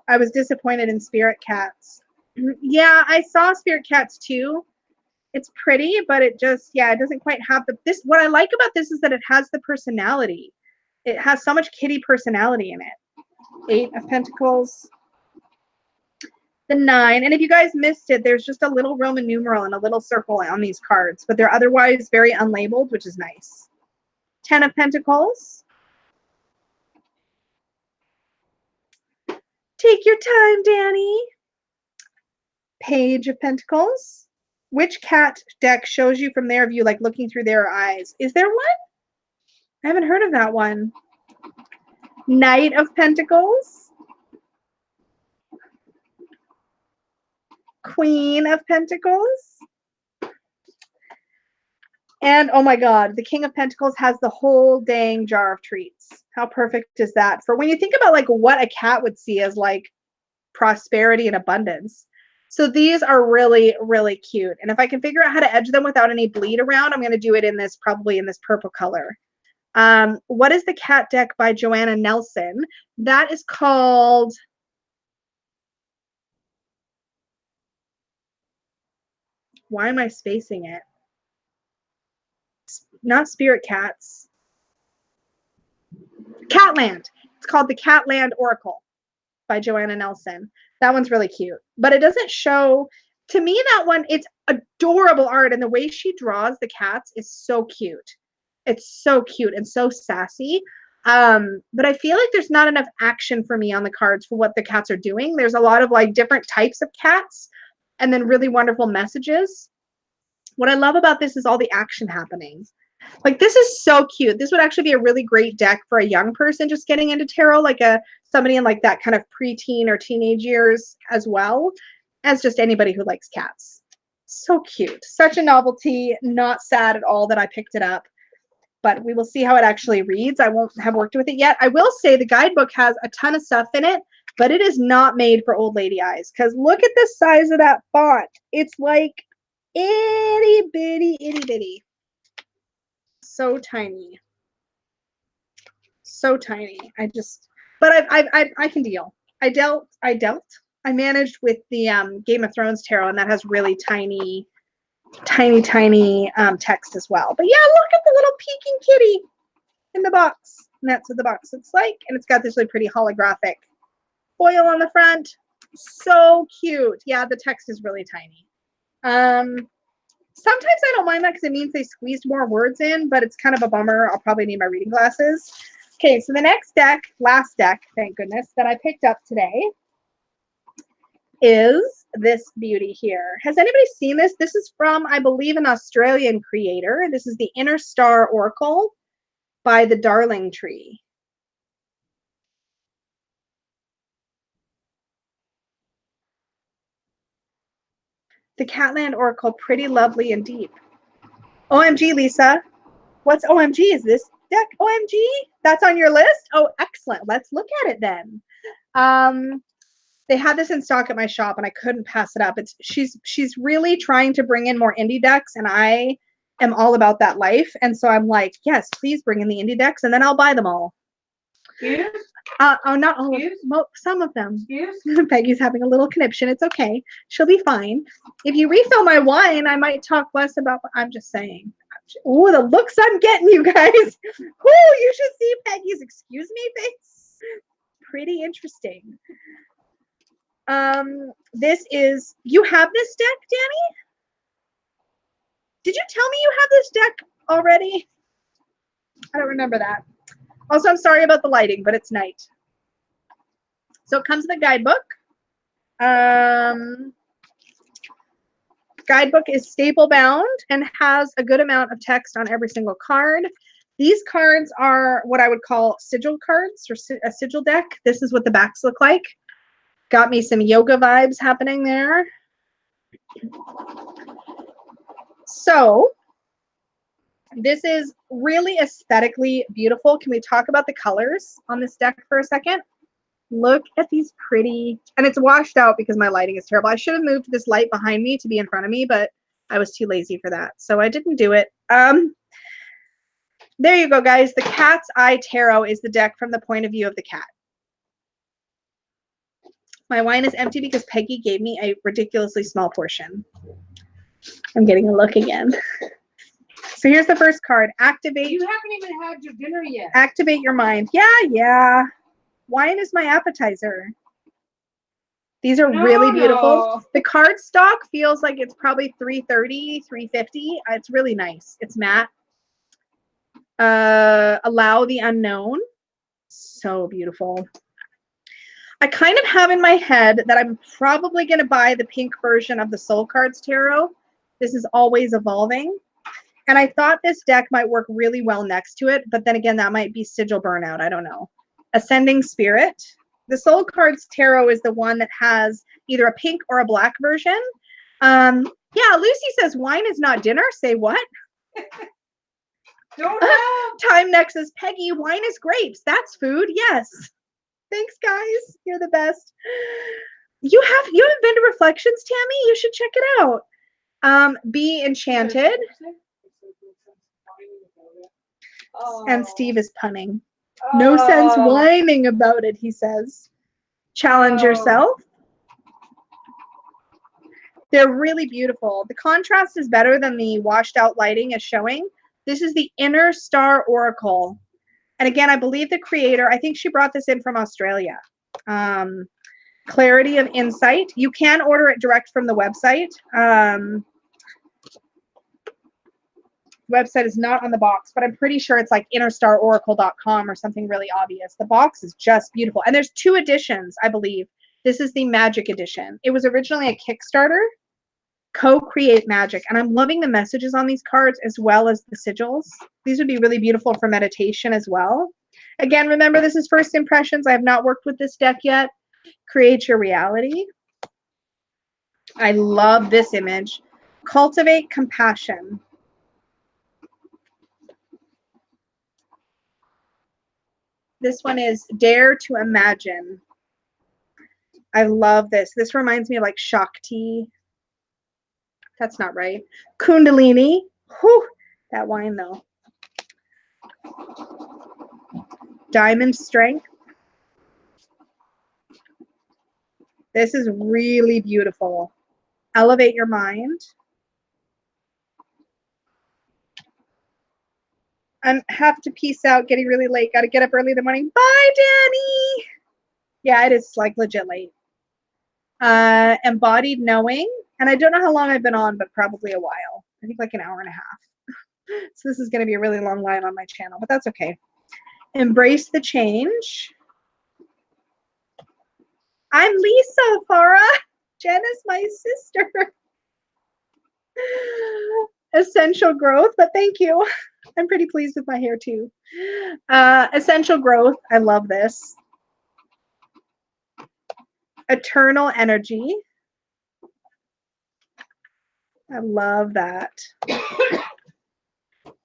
I was disappointed in Spirit Cats. Yeah, I saw Spirit Cats too. It's pretty, but it just, yeah, it doesn't quite have this. What I like about this is that it has the personality. It has so much kitty personality in it. 8 of Pentacles. The 9. And if you guys missed it, there's just a little Roman numeral and a little circle on these cards, but they're otherwise very unlabeled, which is nice. 10 of Pentacles. Take your time, Dani. Page of Pentacles. Which cat deck shows you from their view, like looking through their eyes? Is there one? I haven't heard of that one. Knight of Pentacles. Queen of Pentacles. And oh my God, the King of Pentacles has the whole dang jar of treats. How perfect is that? For when you think about like what a cat would see as like prosperity and abundance. So these are really, really cute. And if I can figure out how to edge them without any bleed around, I'm going to do it in this, probably in this purple color. What is the cat deck by Joanna Nelson? That is called, why am I spacing it? Not Spirit Cats. Catland. It's called the Catland Oracle by Joanna Nelson. That one's really cute, but it doesn't show, to me, that one, it's adorable art, and the way she draws the cats is so cute. It's so cute and so sassy. But I feel like there's not enough action for me on the cards for what the cats are doing. There's a lot of like different types of cats and then really wonderful messages. What I love about this is all the action happening. Like, this is so cute. This would actually be a really great deck for a young person just getting into tarot, like somebody in like that kind of preteen or teenage years, as well as just anybody who likes cats. So cute. Such a novelty. Not sad at all that I picked it up, but we will see how it actually reads. I won't have worked with it yet. I will say the guidebook has a ton of stuff in it, but it is not made for old lady eyes, because look at the size of that font. It's like itty bitty, itty bitty. So tiny. So tiny. But I can deal. I managed with the Game of Thrones tarot, and that has really tiny text as well. But yeah, look at the little peeking kitty in the box. And that's what the box looks like. And it's got this really pretty holographic foil on the front. So cute. Yeah, the text is really tiny. Sometimes I don't mind that because it means they squeezed more words in, but it's kind of a bummer. I'll probably need my reading glasses. Okay, so the next deck, last deck, thank goodness, that I picked up today is this beauty here. Has anybody seen this? This is from, I believe, an Australian creator. This is the Inner Star Oracle by the Darling Tree. The Catland Oracle, pretty lovely and deep. OMG, Lisa. What's OMG? Is this deck OMG? That's on your list? Oh, excellent. Let's look at it then. They had this in stock at my shop and I couldn't pass it up. She's really trying to bring in more indie decks, and I am all about that life. And so I'm like, yes, please bring in the indie decks and then I'll buy them all. Excuse? Not all. Some of them. Excuse? Peggy's having a little conniption. It's okay. She'll be fine. If you refill my wine, I might talk less about. I'm just saying. Oh, the looks I'm getting, you guys. Oh, you should see Peggy's excuse me face. Pretty interesting. This is. You have this deck, Dani? Did you tell me you have this deck already? I don't remember that. Also, I'm sorry about the lighting, but it's night. So it comes with a guidebook. Guidebook is staple bound and has a good amount of text on every single card. These cards are what I would call sigil cards, or a sigil deck. This is what the backs look like. Got me some yoga vibes happening there. So this is really aesthetically beautiful. Can we talk about the colors on this deck for a second? Look at these pretty, and it's washed out because my lighting is terrible. I should have moved this light behind me to be in front of me, but I was too lazy for that, so I didn't do it. There you go, guys. The Cat's Eye Tarot is the deck from the point of view of the cat. My wine is empty because Peggy gave me a ridiculously small portion. I'm getting a look again. So here's the first card. Activate. You haven't even had your dinner yet. Activate your mind. Yeah. Wine is my appetizer. These are really beautiful. No. The card stock feels like it's probably $330, $350. It's really nice. It's matte. Allow the unknown. So beautiful. I kind of have in my head that I'm probably going to buy the pink version of the Soul Cards Tarot. This is always evolving. And I thought this deck might work really well next to it, but then again, that might be sigil burnout. I don't know. Ascending Spirit. The Soul Cards Tarot is the one that has either a pink or a black version. Yeah, Lucy says wine is not dinner. Say what? Don't have. Time Nexus. Peggy, wine is grapes. That's food. Yes. Thanks, guys. You're the best. You haven't been to Reflections, Tammy? You should check it out. Be Enchanted. And Steve is punning. No sense whining about it, he says. Challenge yourself. They're really beautiful. The contrast is better than the washed out lighting is showing. This is the Inner Star Oracle. And again, I believe the creator, I think she brought this in from Australia. Clarity of Insight. You can order it direct from the website. Website is not on the box, but I'm pretty sure it's like innerstaroracle.com or something really obvious. The box is just beautiful. And there's 2 editions, I believe. This is the Magic Edition. It was originally a Kickstarter. Co-create magic. And I'm loving the messages on these cards as well as the sigils. These would be really beautiful for meditation as well. Again, remember, this is first impressions. I have not worked with this deck yet. Create your reality. I love this image. Cultivate compassion. This one is Dare to Imagine. I love this. This reminds me of like Shakti. That's not right. Kundalini. Whew, that wine though. Diamond Strength. This is really beautiful. Elevate your mind. I have to peace out. Getting really late. Got to get up early in the morning. Bye, Dani. Yeah, it is like legit late. Embodied Knowing. And I don't know how long I've been on, but probably a while. I think like an hour and a half. So this is going to be a really long line on my channel, but that's okay. Embrace the Change. I'm Lisa, Farah. Jen is my sister. Essential Growth, but thank you. I'm pretty pleased with my hair too. Essential Growth. I love this. Eternal Energy. I love that.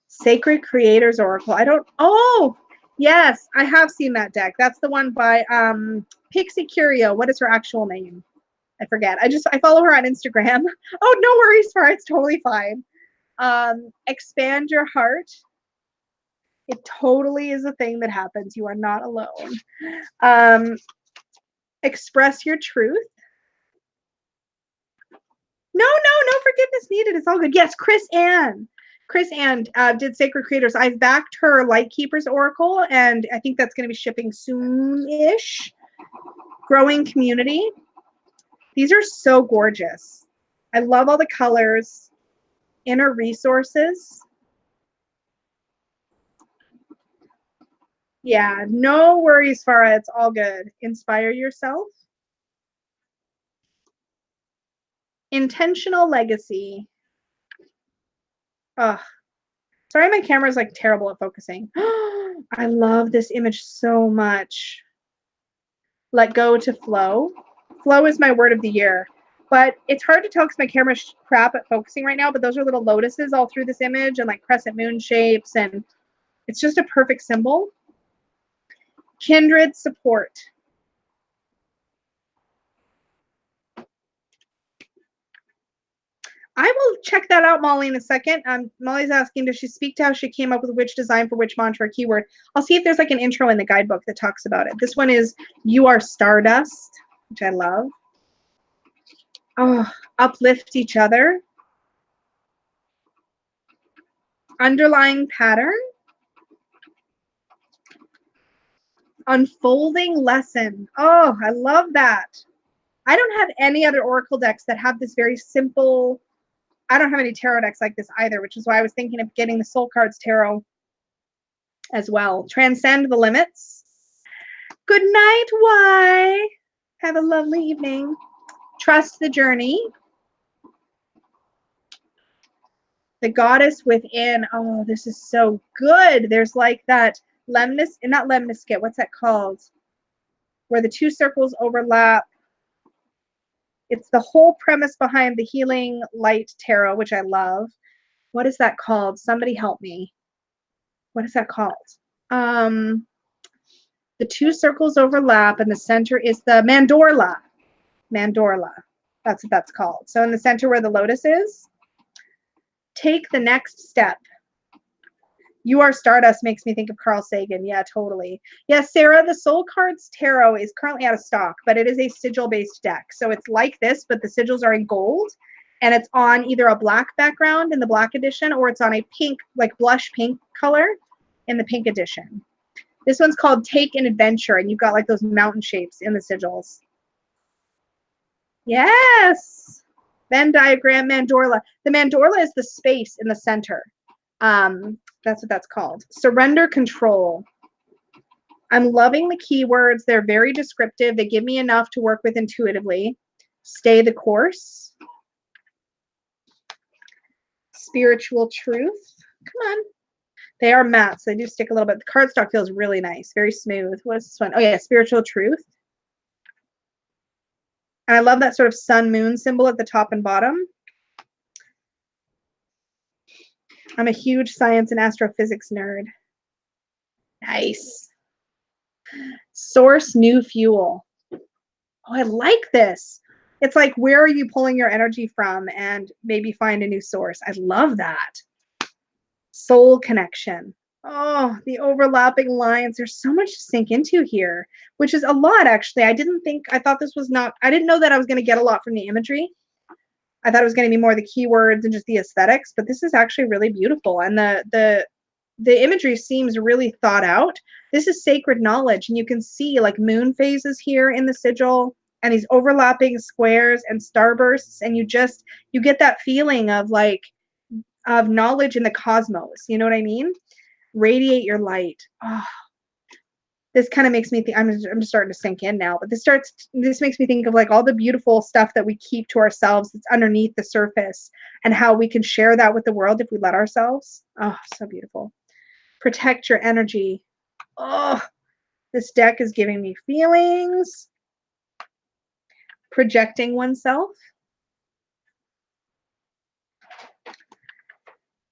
Sacred Creators Oracle. Oh, yes, I have seen that deck. That's the one by Pixie Curio. What is her actual name? I forget. I follow her on Instagram. Oh, no worries, Farah. It's totally fine. Expand Your Heart. It totally is a thing that happens. You are not alone. Express Your Truth. No forgiveness needed. It's all good. Yes, Chris Ann did Sacred Creators. I've backed her Lightkeepers Oracle, and I think that's going to be shipping soon-ish. Growing Community. These are so gorgeous. I love all the colors. Inner resources. Yeah, no worries, Farah. It's all good. Inspire yourself. Intentional legacy. Ugh. Sorry, my camera's like terrible at focusing. I love this image so much. Let go to flow. Flow is my word of the year. But it's hard to tell because my camera's crap at focusing right now, but those are little lotuses all through this image and like crescent moon shapes, and it's just a perfect symbol. Kindred support. I will check that out, Molly, in a second. Molly's asking, does she speak to how she came up with which design for which mantra or keyword? I'll see if there's like an intro in the guidebook that talks about it. This one is You Are Stardust, which I love. Oh, uplift each other. Underlying pattern. Unfolding lesson. Oh, I love that. I don't have any other oracle decks that have this very simple. I don't have any tarot decks like this either, which is why I was thinking of getting the Soul Cards Tarot as well. Transcend the limits. Good night, Y. Have a lovely evening. Trust the journey. The goddess within. Oh, this is so good. There's like that lemnis, not lemniscate. What's that called? Where the two circles overlap. It's the whole premise behind the Healing Light Tarot, which I love. What is that called? Somebody help me. What is that called? The two circles overlap, and the center is the mandorla. Mandorla. That's what that's called. So in the center where the lotus is, take the next step. You Are Stardust makes me think of Carl Sagan. Yeah, totally. Yeah, Sarah, the Soul Cards Tarot is currently out of stock, but it is a sigil-based deck. So it's like this, but the sigils are in gold, and it's on either a black background in the black edition, or it's on a pink, like blush pink color in the pink edition. This one's called Take an Adventure, and you've got like those mountain shapes in the sigils. Yes. Venn diagram, mandorla. The mandorla is the space in the center. That's what that's called. Surrender control. I'm loving the keywords. They're very descriptive. They give me enough to work with intuitively. Stay the course. Spiritual truth. Come on. They are matte, so they do stick a little bit. The cardstock feels really nice, very smooth. What's this one? Oh yeah, spiritual truth. And I love that sort of sun moon symbol at the top and bottom. I'm a huge science and astrophysics nerd. Nice. Source new fuel. Oh, I like this. It's like, where are you pulling your energy from, and maybe find a new source. I love that. Soul connection. Oh, the overlapping lines. There's so much to sink into here, which is a lot, actually. I thought this was not, I didn't know that I was going to get a lot from the imagery. I thought it was going to be more the keywords and just the aesthetics, but this is actually really beautiful. And the imagery seems really thought out. This is sacred knowledge, and you can see like moon phases here in the sigil and these overlapping squares and starbursts, and you get that feeling of like of knowledge in the cosmos. You know what I mean? Radiate your light. Oh, this kind of makes me think, I'm just starting to sink in now, but this makes me think of like all the beautiful stuff that we keep to ourselves that's underneath the surface, and how we can share that with the world if we let ourselves. Oh, so beautiful. Protect your energy. Oh, this deck is giving me feelings. Projecting oneself.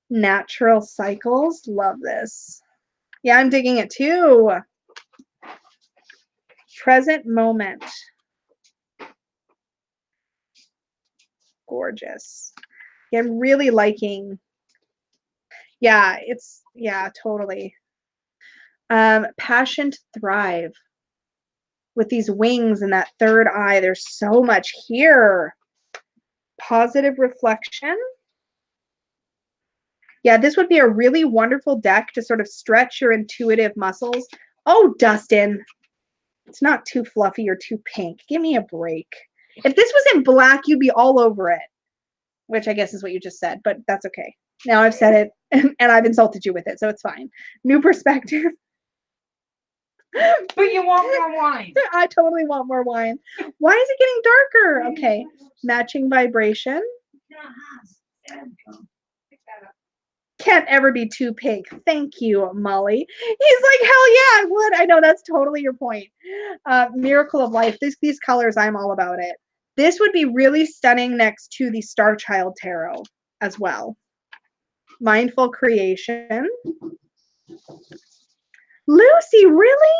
Natural cycles. Love this. Yeah, I'm digging it too. Present moment. Gorgeous. Yeah, I'm really liking. Yeah, totally. Passion to thrive. With these wings and that third eye, there's so much here. Positive reflection. Yeah, this would be a really wonderful deck to sort of stretch your intuitive muscles. Oh, Dustin. It's not too fluffy or too pink. Give me a break. If this was in black, you'd be all over it. which I guess is what you just said, but that's okay. Now I've said it and I've insulted you with it, so it's fine. New perspective. But you want more wine. I totally want more wine. Why is it getting darker? Okay. Matching vibration. Can't ever be too pink. Thank you, Molly. He's like, hell yeah, I would. I know, that's totally your point. Miracle of life. These colors, I'm all about it. This would be really stunning next to the Star Child Tarot as well. Mindful creation. Lucy, really?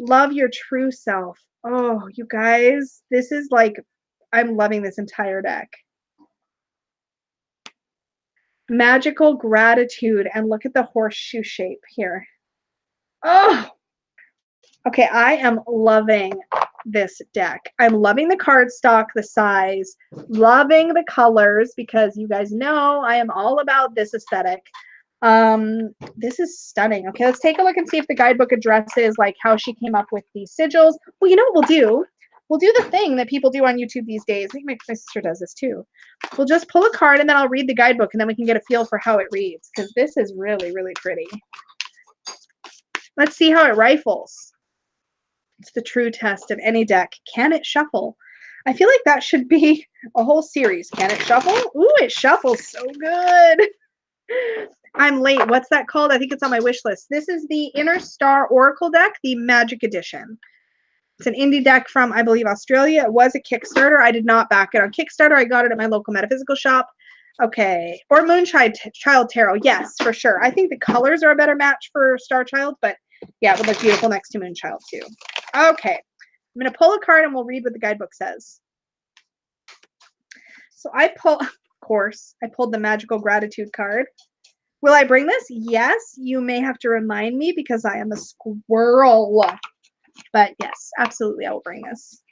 Love your true self. Oh, you guys, this is like, I'm loving this entire deck. Magical gratitude, and look at the horseshoe shape here. Oh, okay, I am loving this deck. I'm loving the cardstock, the size, loving the colors, because you guys know I am all about this aesthetic. This is stunning. Okay, let's take a look and see if the guidebook addresses like how she came up with these sigils. Well, you know what we'll do? We'll do the thing that people do on YouTube these days. I think my sister does this too. We'll just pull a card and then I'll read the guidebook and then we can get a feel for how it reads, because this is really, really pretty. Let's see how it rifles. It's the true test of any deck. Can it shuffle? I feel like that should be a whole series. Can it shuffle? Ooh, it shuffles so good. I'm late. What's that called? I think it's on my wish list. This is the Inner Star Oracle deck, the Magic Edition. It's an indie deck from, I believe, Australia. It was a Kickstarter. I did not back it on Kickstarter. I got it at my local metaphysical shop. Okay. Or Moonchild Tarot. Yes, for sure. I think the colors are a better match for Star Child, but yeah, it would look beautiful next to Moonchild too. Okay. I'm going to pull a card and we'll read what the guidebook says. So I pull, of course, I pulled the Magical Gratitude card. Will I bring this? Yes. You may have to remind me because I am a squirrel. But yes, absolutely, I will bring this.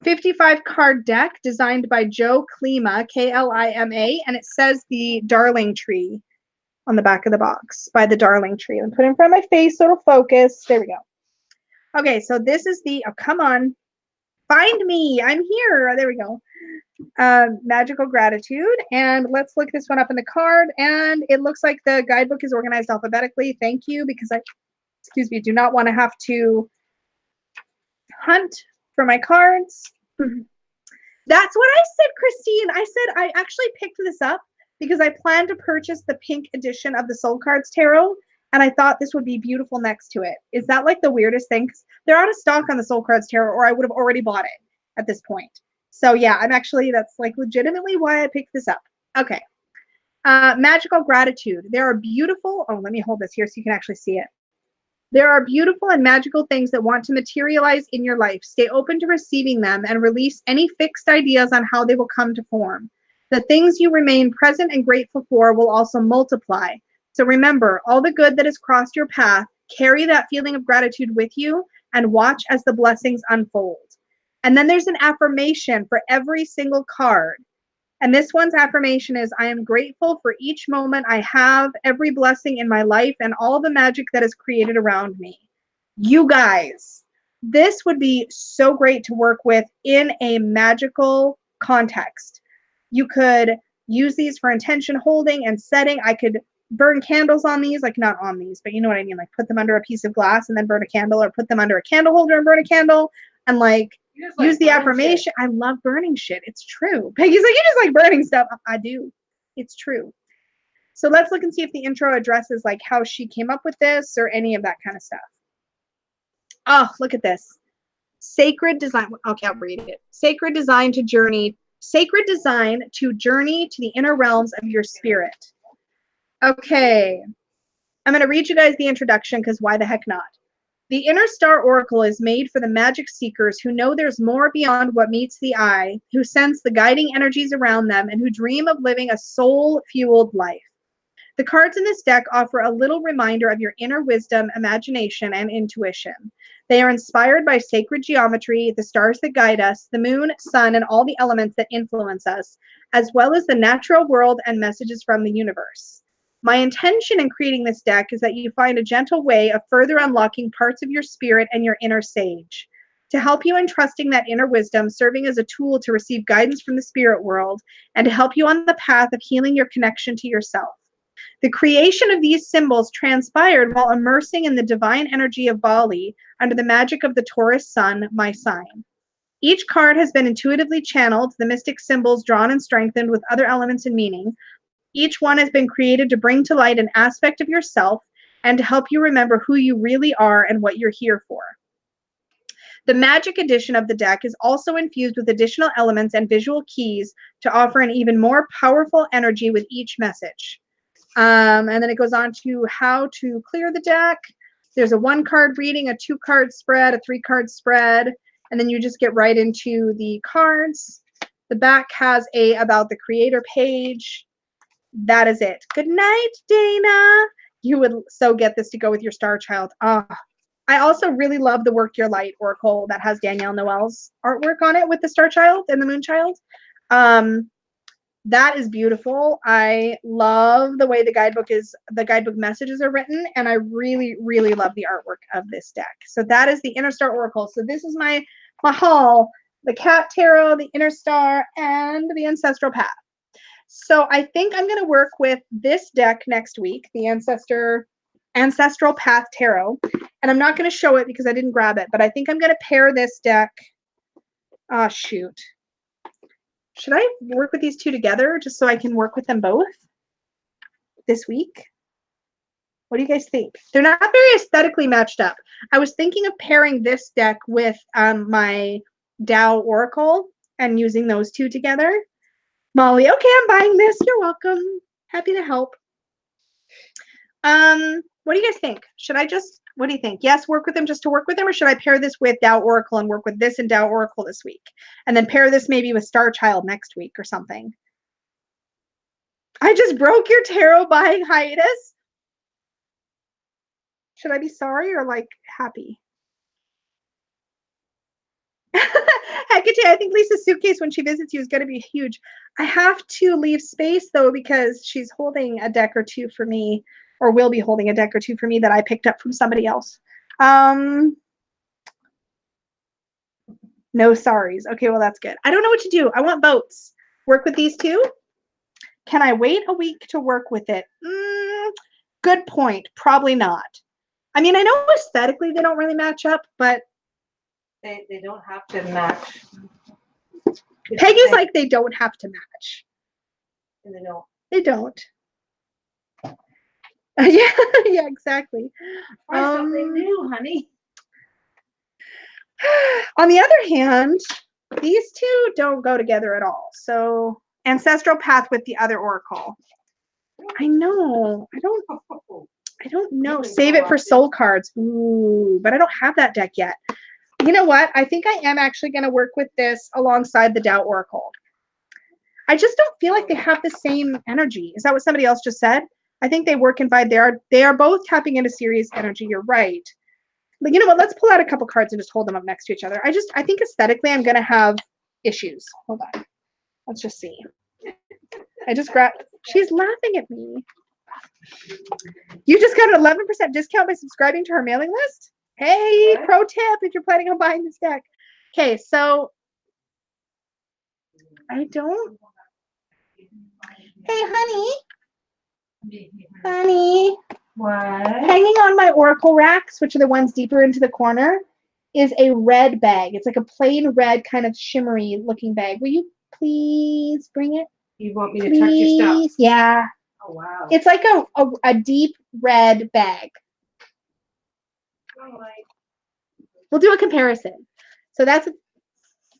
55 card deck designed by Joe Klima, K-L-I-M-A, and it says the Darling Tree on the back of the box, by the Darling Tree. I'll put it in front of my face so it'll focus. There we go. Okay, so this is the, oh, come on. Find me. I'm here. There we go. Magical Gratitude. And let's look this one up in the card. And it looks like the guidebook is organized alphabetically. Thank you, because I, excuse me, do not want to have to hunt for my cards. That's what I said, Christine. I said I actually picked this up because I plan to purchase the pink edition of the Soul Cards Tarot, and I thought this would be beautiful next to it. Is that like the weirdest thing? They're out of stock on the Soul Cards Tarot, or I would have already bought it at this point. So yeah, I'm actually, that's like legitimately why I picked this up. Okay. Magical Gratitude. There are beautiful, oh, let me hold this here so you can actually see it. There are beautiful and magical things that want to materialize in your life. Stay open to receiving them and release any fixed ideas on how they will come to form. The things you remain present and grateful for will also multiply. So remember, all the good that has crossed your path, carry that feeling of gratitude with you and watch as the blessings unfold. And then there's an affirmation for every single card. And this one's affirmation is, I am grateful for each moment I have, every blessing in my life, and all the magic that is created around me. You guys, this would be so great to work with in a magical context. You could use these for intention holding and setting. I could burn candles on these, like not on these, but you know what I mean? Like put them under a piece of glass and then burn a candle, or put them under a candle holder and burn a candle, and like use the affirmation. I love burning shit. It's true. Peggy's like, you just like burning stuff. I do. It's true. So let's look and see if the intro addresses like how she came up with this or any of that kind of stuff. Oh, look at this. Sacred design. Okay, I'll read it. Sacred design to journey to the inner realms of your spirit. Okay. I'm going to read you guys the introduction because why the heck not? The Inner Star Oracle is made for the magic seekers who know there's more beyond what meets the eye, who sense the guiding energies around them, and who dream of living a soul-fueled life. The cards in this deck offer a little reminder of your inner wisdom, imagination, and intuition. They are inspired by sacred geometry, the stars that guide us, the moon, sun, and all the elements that influence us, as well as the natural world and messages from the universe. My intention in creating this deck is that you find a gentle way of further unlocking parts of your spirit and your inner sage. to help you in trusting that inner wisdom, serving as a tool to receive guidance from the spirit world, and to help you on the path of healing your connection to yourself. The creation of these symbols transpired while immersing in the divine energy of Bali under the magic of the Taurus sun, my sign. Each card has been intuitively channeled, the mystic symbols drawn and strengthened with other elements and meaning. Each one has been created to bring to light an aspect of yourself and to help you remember who you really are and what you're here for. The magic edition of the deck is also infused with additional elements and visual keys to offer an even more powerful energy with each message. And then it goes on to how to clear the deck. There's a 1-card reading, a 2-card spread, a 3-card spread, and then you just get right into the cards. The back has a about the creator page. That is it. Good night, Dana. You would so get this to go with your star child. I also really love the Work Your Light Oracle that has Danielle Noel's artwork on it with the star child and the moon child. That is beautiful. I love the way the guidebook messages are written, and I really, really love the artwork of this deck. So that is the Inner Star Oracle. So this is my haul, the Cat Tarot, the Inner Star, and the Ancestral Path. So I think I'm going to work with this deck next week, the Ancestral Path Tarot, and I'm not going to show it because I didn't grab it, but I think I'm going to pair this deck. Oh, shoot. Should I work with these two together just so I can work with them both this week? What do you guys think? They're not very aesthetically matched up. I was thinking of pairing this deck with my Tao Oracle and using those two together. Molly, okay, I'm buying this. You're welcome. Happy to help. What do you guys think? What do you think? Yes, work with them just to work with them, or should I pair this with Tao Oracle and work with this and Tao Oracle this week? And then pair this maybe with Star Child next week or something. I just broke your tarot buying hiatus. Should I be sorry or like happy? Hecate, I think Lisa's suitcase when she visits you is going to be huge. I have to leave space though because she's holding a deck or two for me, or will be holding a deck or two for me that I picked up from somebody else. No sorries. Okay, well, that's good. I don't know what to do. I want boats. Work with these two? Can I wait a week to work with it? Good point. Probably not. I mean, I know aesthetically they don't really match up, but they don't have to match. Peggy's like they don't have to match. And they don't. They don't. Yeah, exactly. Something new, honey. On the other hand, these two don't go together at all. So Ancestral Path with the other Oracle. I know. I don't know. Save it for soul cards. Ooh, but I don't have that deck yet. You know what? I think I am actually going to work with this alongside the Tao Oracle. I just don't feel like they have the same energy. Is that what somebody else just said? I think they work and vibe. They are both tapping into Sirius energy. You're right. But you know what? Let's pull out a couple cards and just hold them up next to each other. I think aesthetically I'm going to have issues. Hold on. Let's just see. I just grabbed. She's laughing at me. You just got an 11% discount by subscribing to her mailing list? Hey, pro tip if you're planning on buying this deck. Okay, so I don't. Hey, honey. Honey. What? Hanging on my Oracle racks, which are the ones deeper into the corner, is a red bag. It's like a plain red kind of shimmery looking bag. Will you please bring it? You want me to touch your stuff? Yeah. Oh, wow. It's like a deep red bag. We'll do a comparison. So that's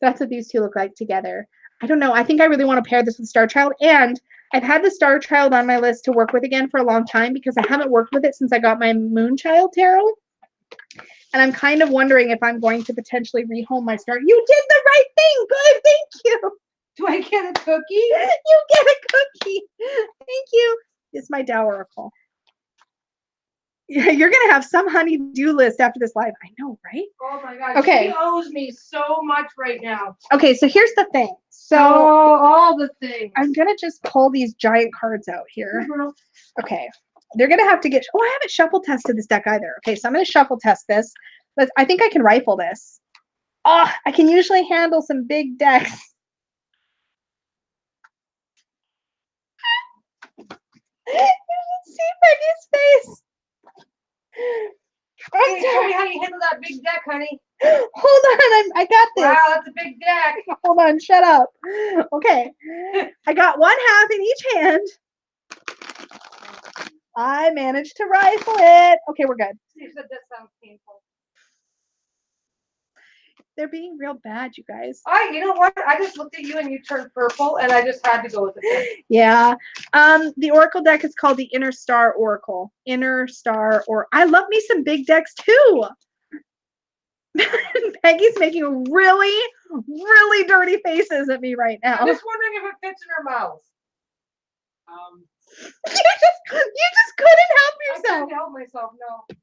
what these two look like together. I don't know. I think I really want to pair this with Star Child, and I've had the Star Child on my list to work with again for a long time because I haven't worked with it since I got my Moon Child tarot. And I'm kind of wondering if I'm going to potentially rehome my Star. You did the right thing. Good. Thank you. Do I get a cookie? You get a cookie. Thank you. It's my Tao Oracle. You're going to have some honey-do list after this live. I know, right? Oh, my God. Okay. She owes me so much right now. Okay, so here's the thing. So all the things. I'm going to just pull these giant cards out here. Okay. They're going to have to get... Oh, I haven't shuffle tested this deck either. Okay, so I'm going to shuffle test this. I think I can rifle this. Oh, I can usually handle some big decks. You should see Peggy's face. Hey, show me how you handle that big deck, honey. Hold on, I got this. Wow, that's a big deck. Hold on, shut up. Okay, I got one half in each hand. I managed to rifle it. Okay, we're good. You said that sounds painful. They're being real bad, you guys. You know what? I just looked at you and you turned purple, and I just had to go with it. Yeah. The Oracle deck is called the Inner Star Oracle. Inner Star or I love me some big decks too. Peggy's making really, really dirty faces at me right now. I'm just wondering if it fits in her mouth. You just couldn't help yourself. I couldn't help myself, no.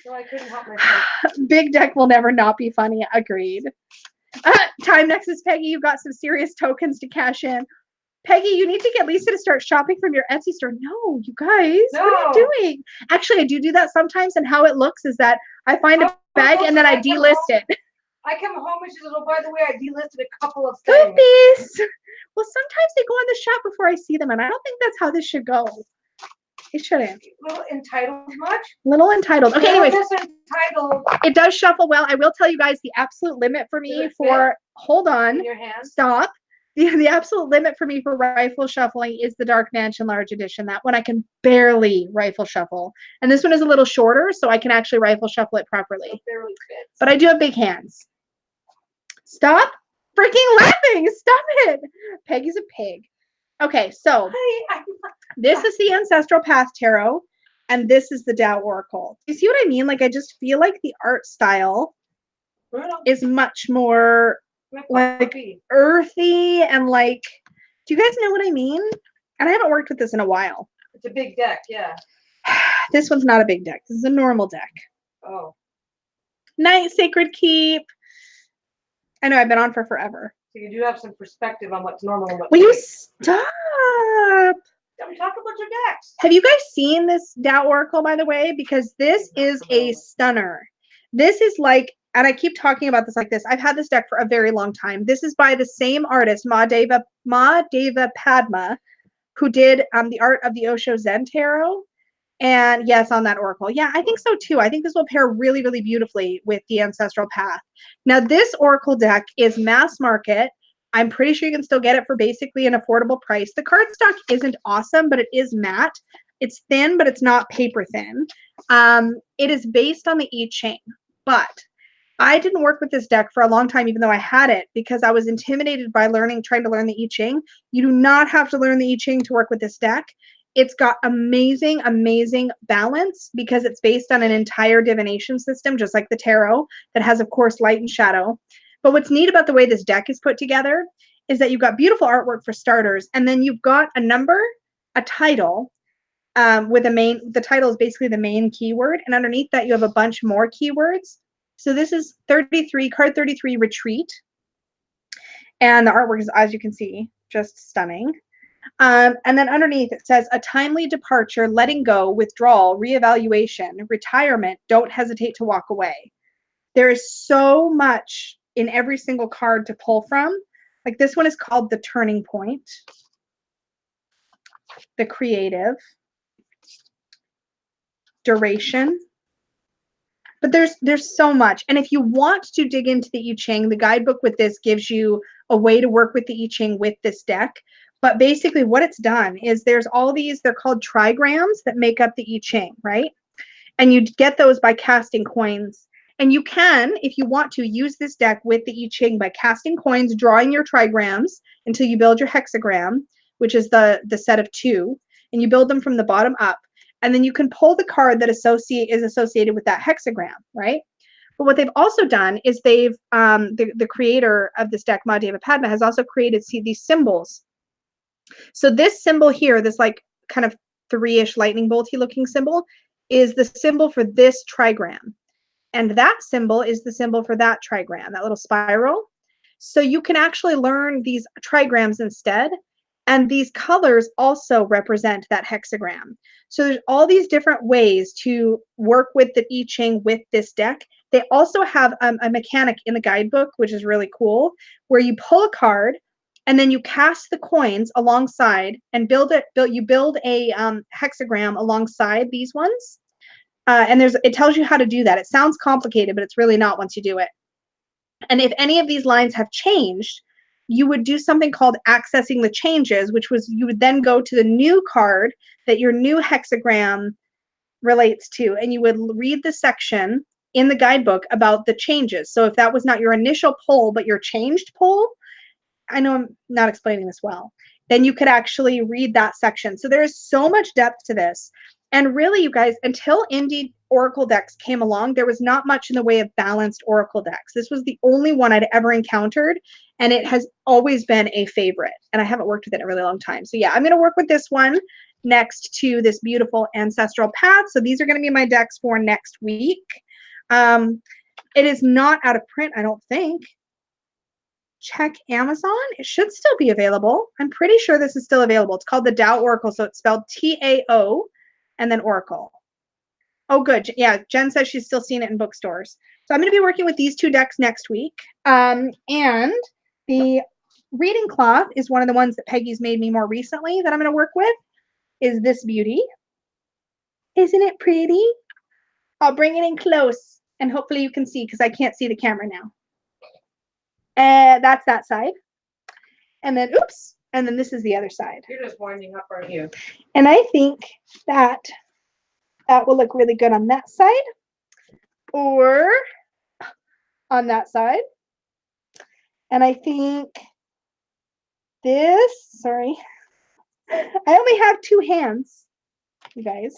No, I couldn't help myself. Big deck will never not be funny. Agreed. Time Nexus Peggy, you've got some serious tokens to cash in. Peggy, you need to get Lisa to start shopping from your Etsy store. No, you guys, no. What are you doing? Actually, I do that sometimes, and how it looks is that I find a bag and then I delist it. I come home and she says, oh, by the way, I delisted a couple of things. Oopies. Well, sometimes they go on the shop before I see them, and I don't think that's how this should go. It shouldn't. A little entitled much? Little entitled. Okay, anyways. Entitled. It does shuffle well. I will tell you guys the absolute limit for me for, hold on, your hand? Stop. The absolute limit for me for rifle shuffling is the Dark Mansion Large Edition. That one I can barely rifle shuffle. And this one is a little shorter, so I can actually rifle shuffle it properly. It barely fits. But I do have big hands. Stop freaking laughing. Stop it. Peggy's a pig. Okay, so this is the Ancestral Path Tarot, and this is the Tao Oracle. You see what I mean? Like, I just feel like the art style is much more like earthy and like, do you guys know what I mean? And I haven't worked with this in a while. It's a big deck, yeah. This one's not a big deck. This is a normal deck. Oh. Night Sacred Keep. I know I've been on for forever. So you do have some perspective on what's normal and what's Will you stop? I'm talking about your decks. Have you guys seen this Tao Oracle, by the way? Because this is a stunner. This is like, and I keep talking about this like this. I've had this deck for a very long time. This is by the same artist, Mahadeva Padma, who did the art of the Osho Zen Tarot. And yes, on that Oracle. Yeah, I think so too. I think this will pair really, really beautifully with the Ancestral Path. Now, this Oracle deck is mass market. I'm pretty sure you can still get it for basically an affordable price. The cardstock isn't awesome, but it is matte. It's thin, but it's not paper thin. It is based on the I Ching, but I didn't work with this deck for a long time, even though I had it, because I was intimidated by trying to learn the I Ching. You do not have to learn the I Ching to work with this deck. It's got amazing, amazing balance because it's based on an entire divination system, just like the tarot, that has, of course, light and shadow. But what's neat about the way this deck is put together is that you've got beautiful artwork for starters, and then you've got a number, a title, with the title is basically the main keyword, and underneath that you have a bunch more keywords. So this is 33, card 33, Retreat. And the artwork is, as you can see, just stunning. And then underneath it says, a timely departure, letting go, withdrawal, reevaluation, retirement, don't hesitate to walk away. There is so much in every single card to pull from. Like this one is called the Turning Point, the Creative, Duration. But there's so much. And if you want to dig into the I Ching, the guidebook with this gives you a way to work with the I Ching with this deck. But basically what it's done is there's all these, they're called trigrams that make up the I Ching, right? And you get those by casting coins. And you can, if you want to, use this deck with the I Ching by casting coins, drawing your trigrams until you build your hexagram, which is the set of 2. And you build them from the bottom up. And then you can pull the card that is associated with that hexagram, right? But what they've also done is they've, the creator of this deck, Mahadeva Padma, has also created these symbols. So this symbol here, this like kind of 3-ish lightning bolty looking symbol, is the symbol for this trigram. And that symbol is the symbol for that trigram, that little spiral. So you can actually learn these trigrams instead. And these colors also represent that hexagram. So there's all these different ways to work with the I Ching with this deck. They also have a mechanic in the guidebook, which is really cool, where you pull a card and then you cast the coins alongside and build a hexagram alongside these ones. And it tells you how to do that. It sounds complicated, but it's really not once you do it. And if any of these lines have changed, you would do something called accessing the changes, which was you would then go to the new card that your new hexagram relates to, and you would read the section in the guidebook about the changes. So if that was not your initial pull, but your changed pull, I know I'm not explaining this well, then you could actually read that section. So there is so much depth to this. And really, you guys, until indie Oracle decks came along, there was not much in the way of balanced Oracle decks. This was the only one I'd ever encountered, and it has always been a favorite. And I haven't worked with it in a really long time. So yeah, I'm going to work with this one next to this beautiful Ancestral path. So these are going to be my decks for next week. It is not out of print, I don't think. Check Amazon. It should still be available. I'm pretty sure this is still available. It's called the Tao Oracle, so it's spelled T-A-O and then Oracle. Oh, good. Yeah, Jen says she's still seeing it in bookstores. So I'm going to be working with these two decks next week. And the reading cloth is one of the ones that Peggy's made me more recently that I'm going to work with, is this beauty. Isn't it pretty? I'll bring it in close, and hopefully you can see, because I can't see the camera now. That's that side. And then, oops, and then this is the other side. You're just winding up, aren't you? And I think that will look really good on that side or on that side. And I think this, sorry, I only have two hands, you guys.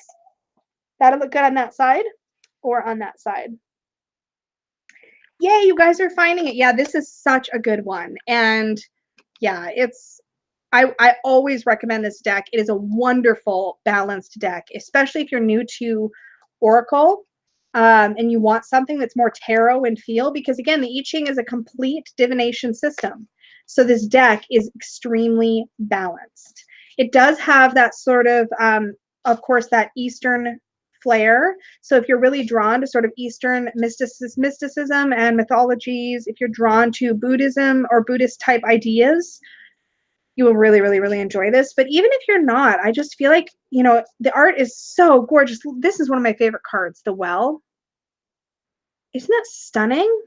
That'll look good on that side or on that side. Yay, you guys are finding it. Yeah, this is such a good one. And yeah, I always recommend this deck. It is a wonderful balanced deck, especially if you're new to Oracle and you want something that's more tarot in feel, because again, the I Ching is a complete divination system. So this deck is extremely balanced. It does have that sort of course, that Eastern flair. So if you're really drawn to sort of Eastern mysticism and mythologies, if you're drawn to Buddhism or Buddhist type ideas, you will really, really, really enjoy this. But even if you're not, I just feel like, you know, the art is so gorgeous. This is one of my favorite cards, the Well. Isn't that stunning?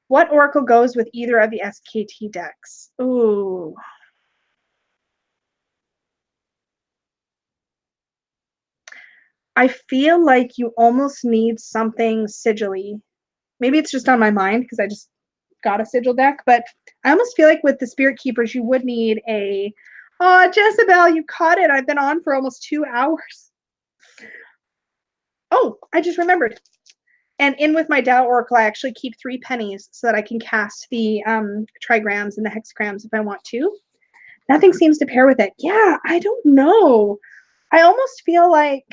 What Oracle goes with either of the SKT decks? Ooh. I feel like you almost need something sigil-y. Maybe it's just on my mind because I just got a sigil deck, but I almost feel like with the Spirit Keepers, you would need a, oh, Jezebel, you caught it. I've been on for almost 2 hours. Oh, I just remembered. And in with my Tao Oracle, I actually keep 3 pennies so that I can cast the trigrams and the hexagrams if I want to. Nothing seems to pair with it. Yeah, I don't know. I almost feel like,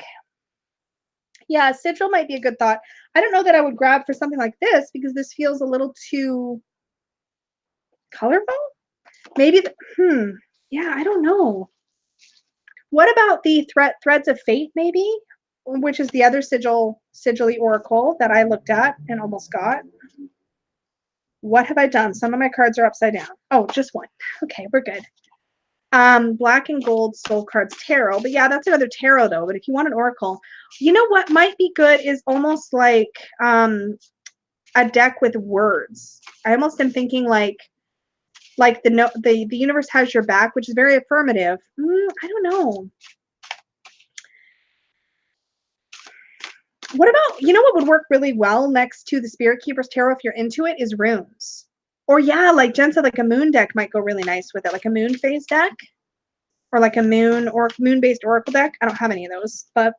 yeah, sigil might be a good thought. I don't know that I would grab for something like this because this feels a little too colorful. Maybe, yeah, I don't know. What about the Threads of Fate, maybe? Which is the other sigil-y oracle that I looked at and almost got. What have I done? Some of my cards are upside down. Oh, just one. Okay, we're good. Black and gold soul cards tarot, but yeah, that's another tarot though. But if you want an oracle, you know what might be good is almost like a deck with words. I almost am thinking like the universe has your back, which is very affirmative. I don't know. What about, you know what would work really well next to the Spirit Keepers Tarot if you're into it is runes. Or yeah, like Jen said, like a moon deck might go really nice with it, like a moon phase deck. Or like a moon or moon-based oracle deck. I don't have any of those, but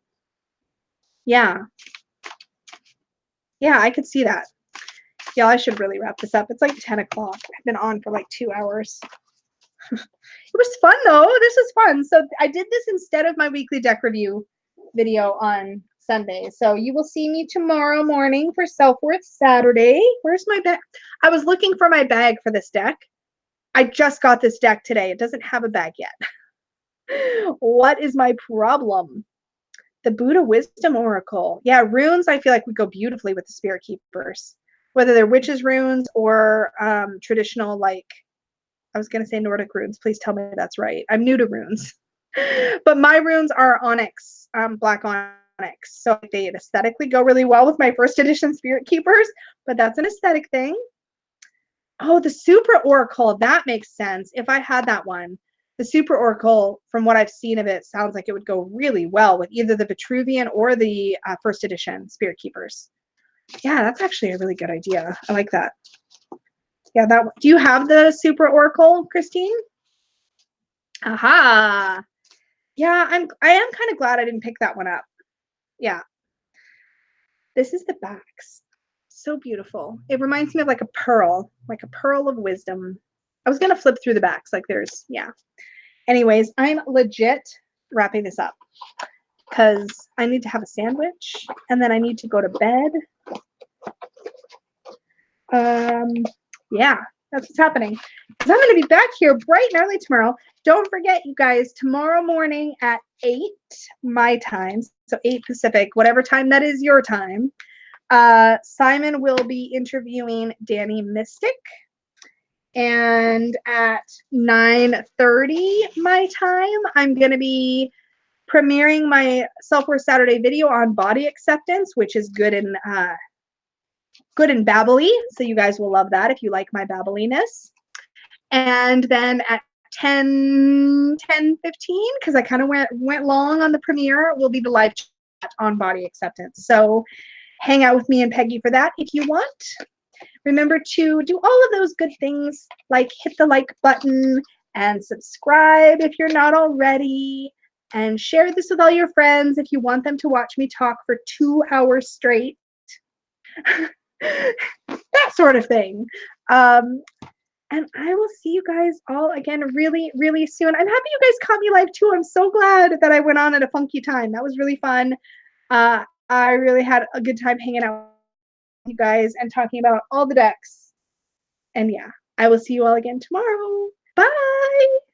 yeah. Yeah, I could see that. Yeah, I should really wrap this up. It's like 10 o'clock. I've been on for like 2 hours. It was fun though. This is fun. So I did this instead of my weekly deck review video on Sunday. So you will see me tomorrow morning for Self-Worth Saturday. Where's my bag? I was looking for my bag for this deck. I just got this deck today. It doesn't have a bag yet. What is my problem? The Buddha Wisdom Oracle. Yeah, runes I feel like would go beautifully with the Spirit Keepers. Whether they're witches runes or traditional, like, I was going to say Nordic runes. Please tell me that's right. I'm new to runes. But my runes are onyx, black onyx. So they aesthetically go really well with my first edition Spirit Keepers, but that's an aesthetic thing. Oh, the Super Oracle. That makes sense. If I had that one. The Super Oracle, from what I've seen of it, sounds like it would go really well with either the Vitruvian or the first edition Spirit Keepers. Yeah, that's actually a really good idea. I like that. Yeah, that. Do you have the Super Oracle, Christine? Aha. Yeah, I am kind of glad I didn't pick that one up. Yeah. This is the backs. So beautiful. It reminds me of like a pearl of wisdom. I was gonna flip through the backs, like there's, yeah. Anyways, I'm legit wrapping this up because I need to have a sandwich and then I need to go to bed. Yeah, that's what's happening. Because I'm going to be back here bright and early tomorrow. Don't forget, you guys, tomorrow morning at 8 my time, so 8 Pacific, whatever time that is your time, Simon will be interviewing Dani Mystic. And at 9:30 my time, I'm going to be premiering my Self-Worth Saturday video on body acceptance, which is good and babbly. So you guys will love that if you like my babbliness. And then at 10:15, because I kind of went long on the premiere, will be the live chat on body acceptance. So hang out with me and Peggy for that if you want. Remember to do all of those good things, like hit the like button and subscribe if you're not already, and share this with all your friends if you want them to watch me talk for 2 hours straight. That sort of thing. And I will see you guys all again really, really soon. I'm happy you guys caught me live too. I'm so glad that I went on at a funky time. That was really fun. I really had a good time hanging out you guys and talking about all the decks. And yeah, I will see you all again tomorrow. Bye.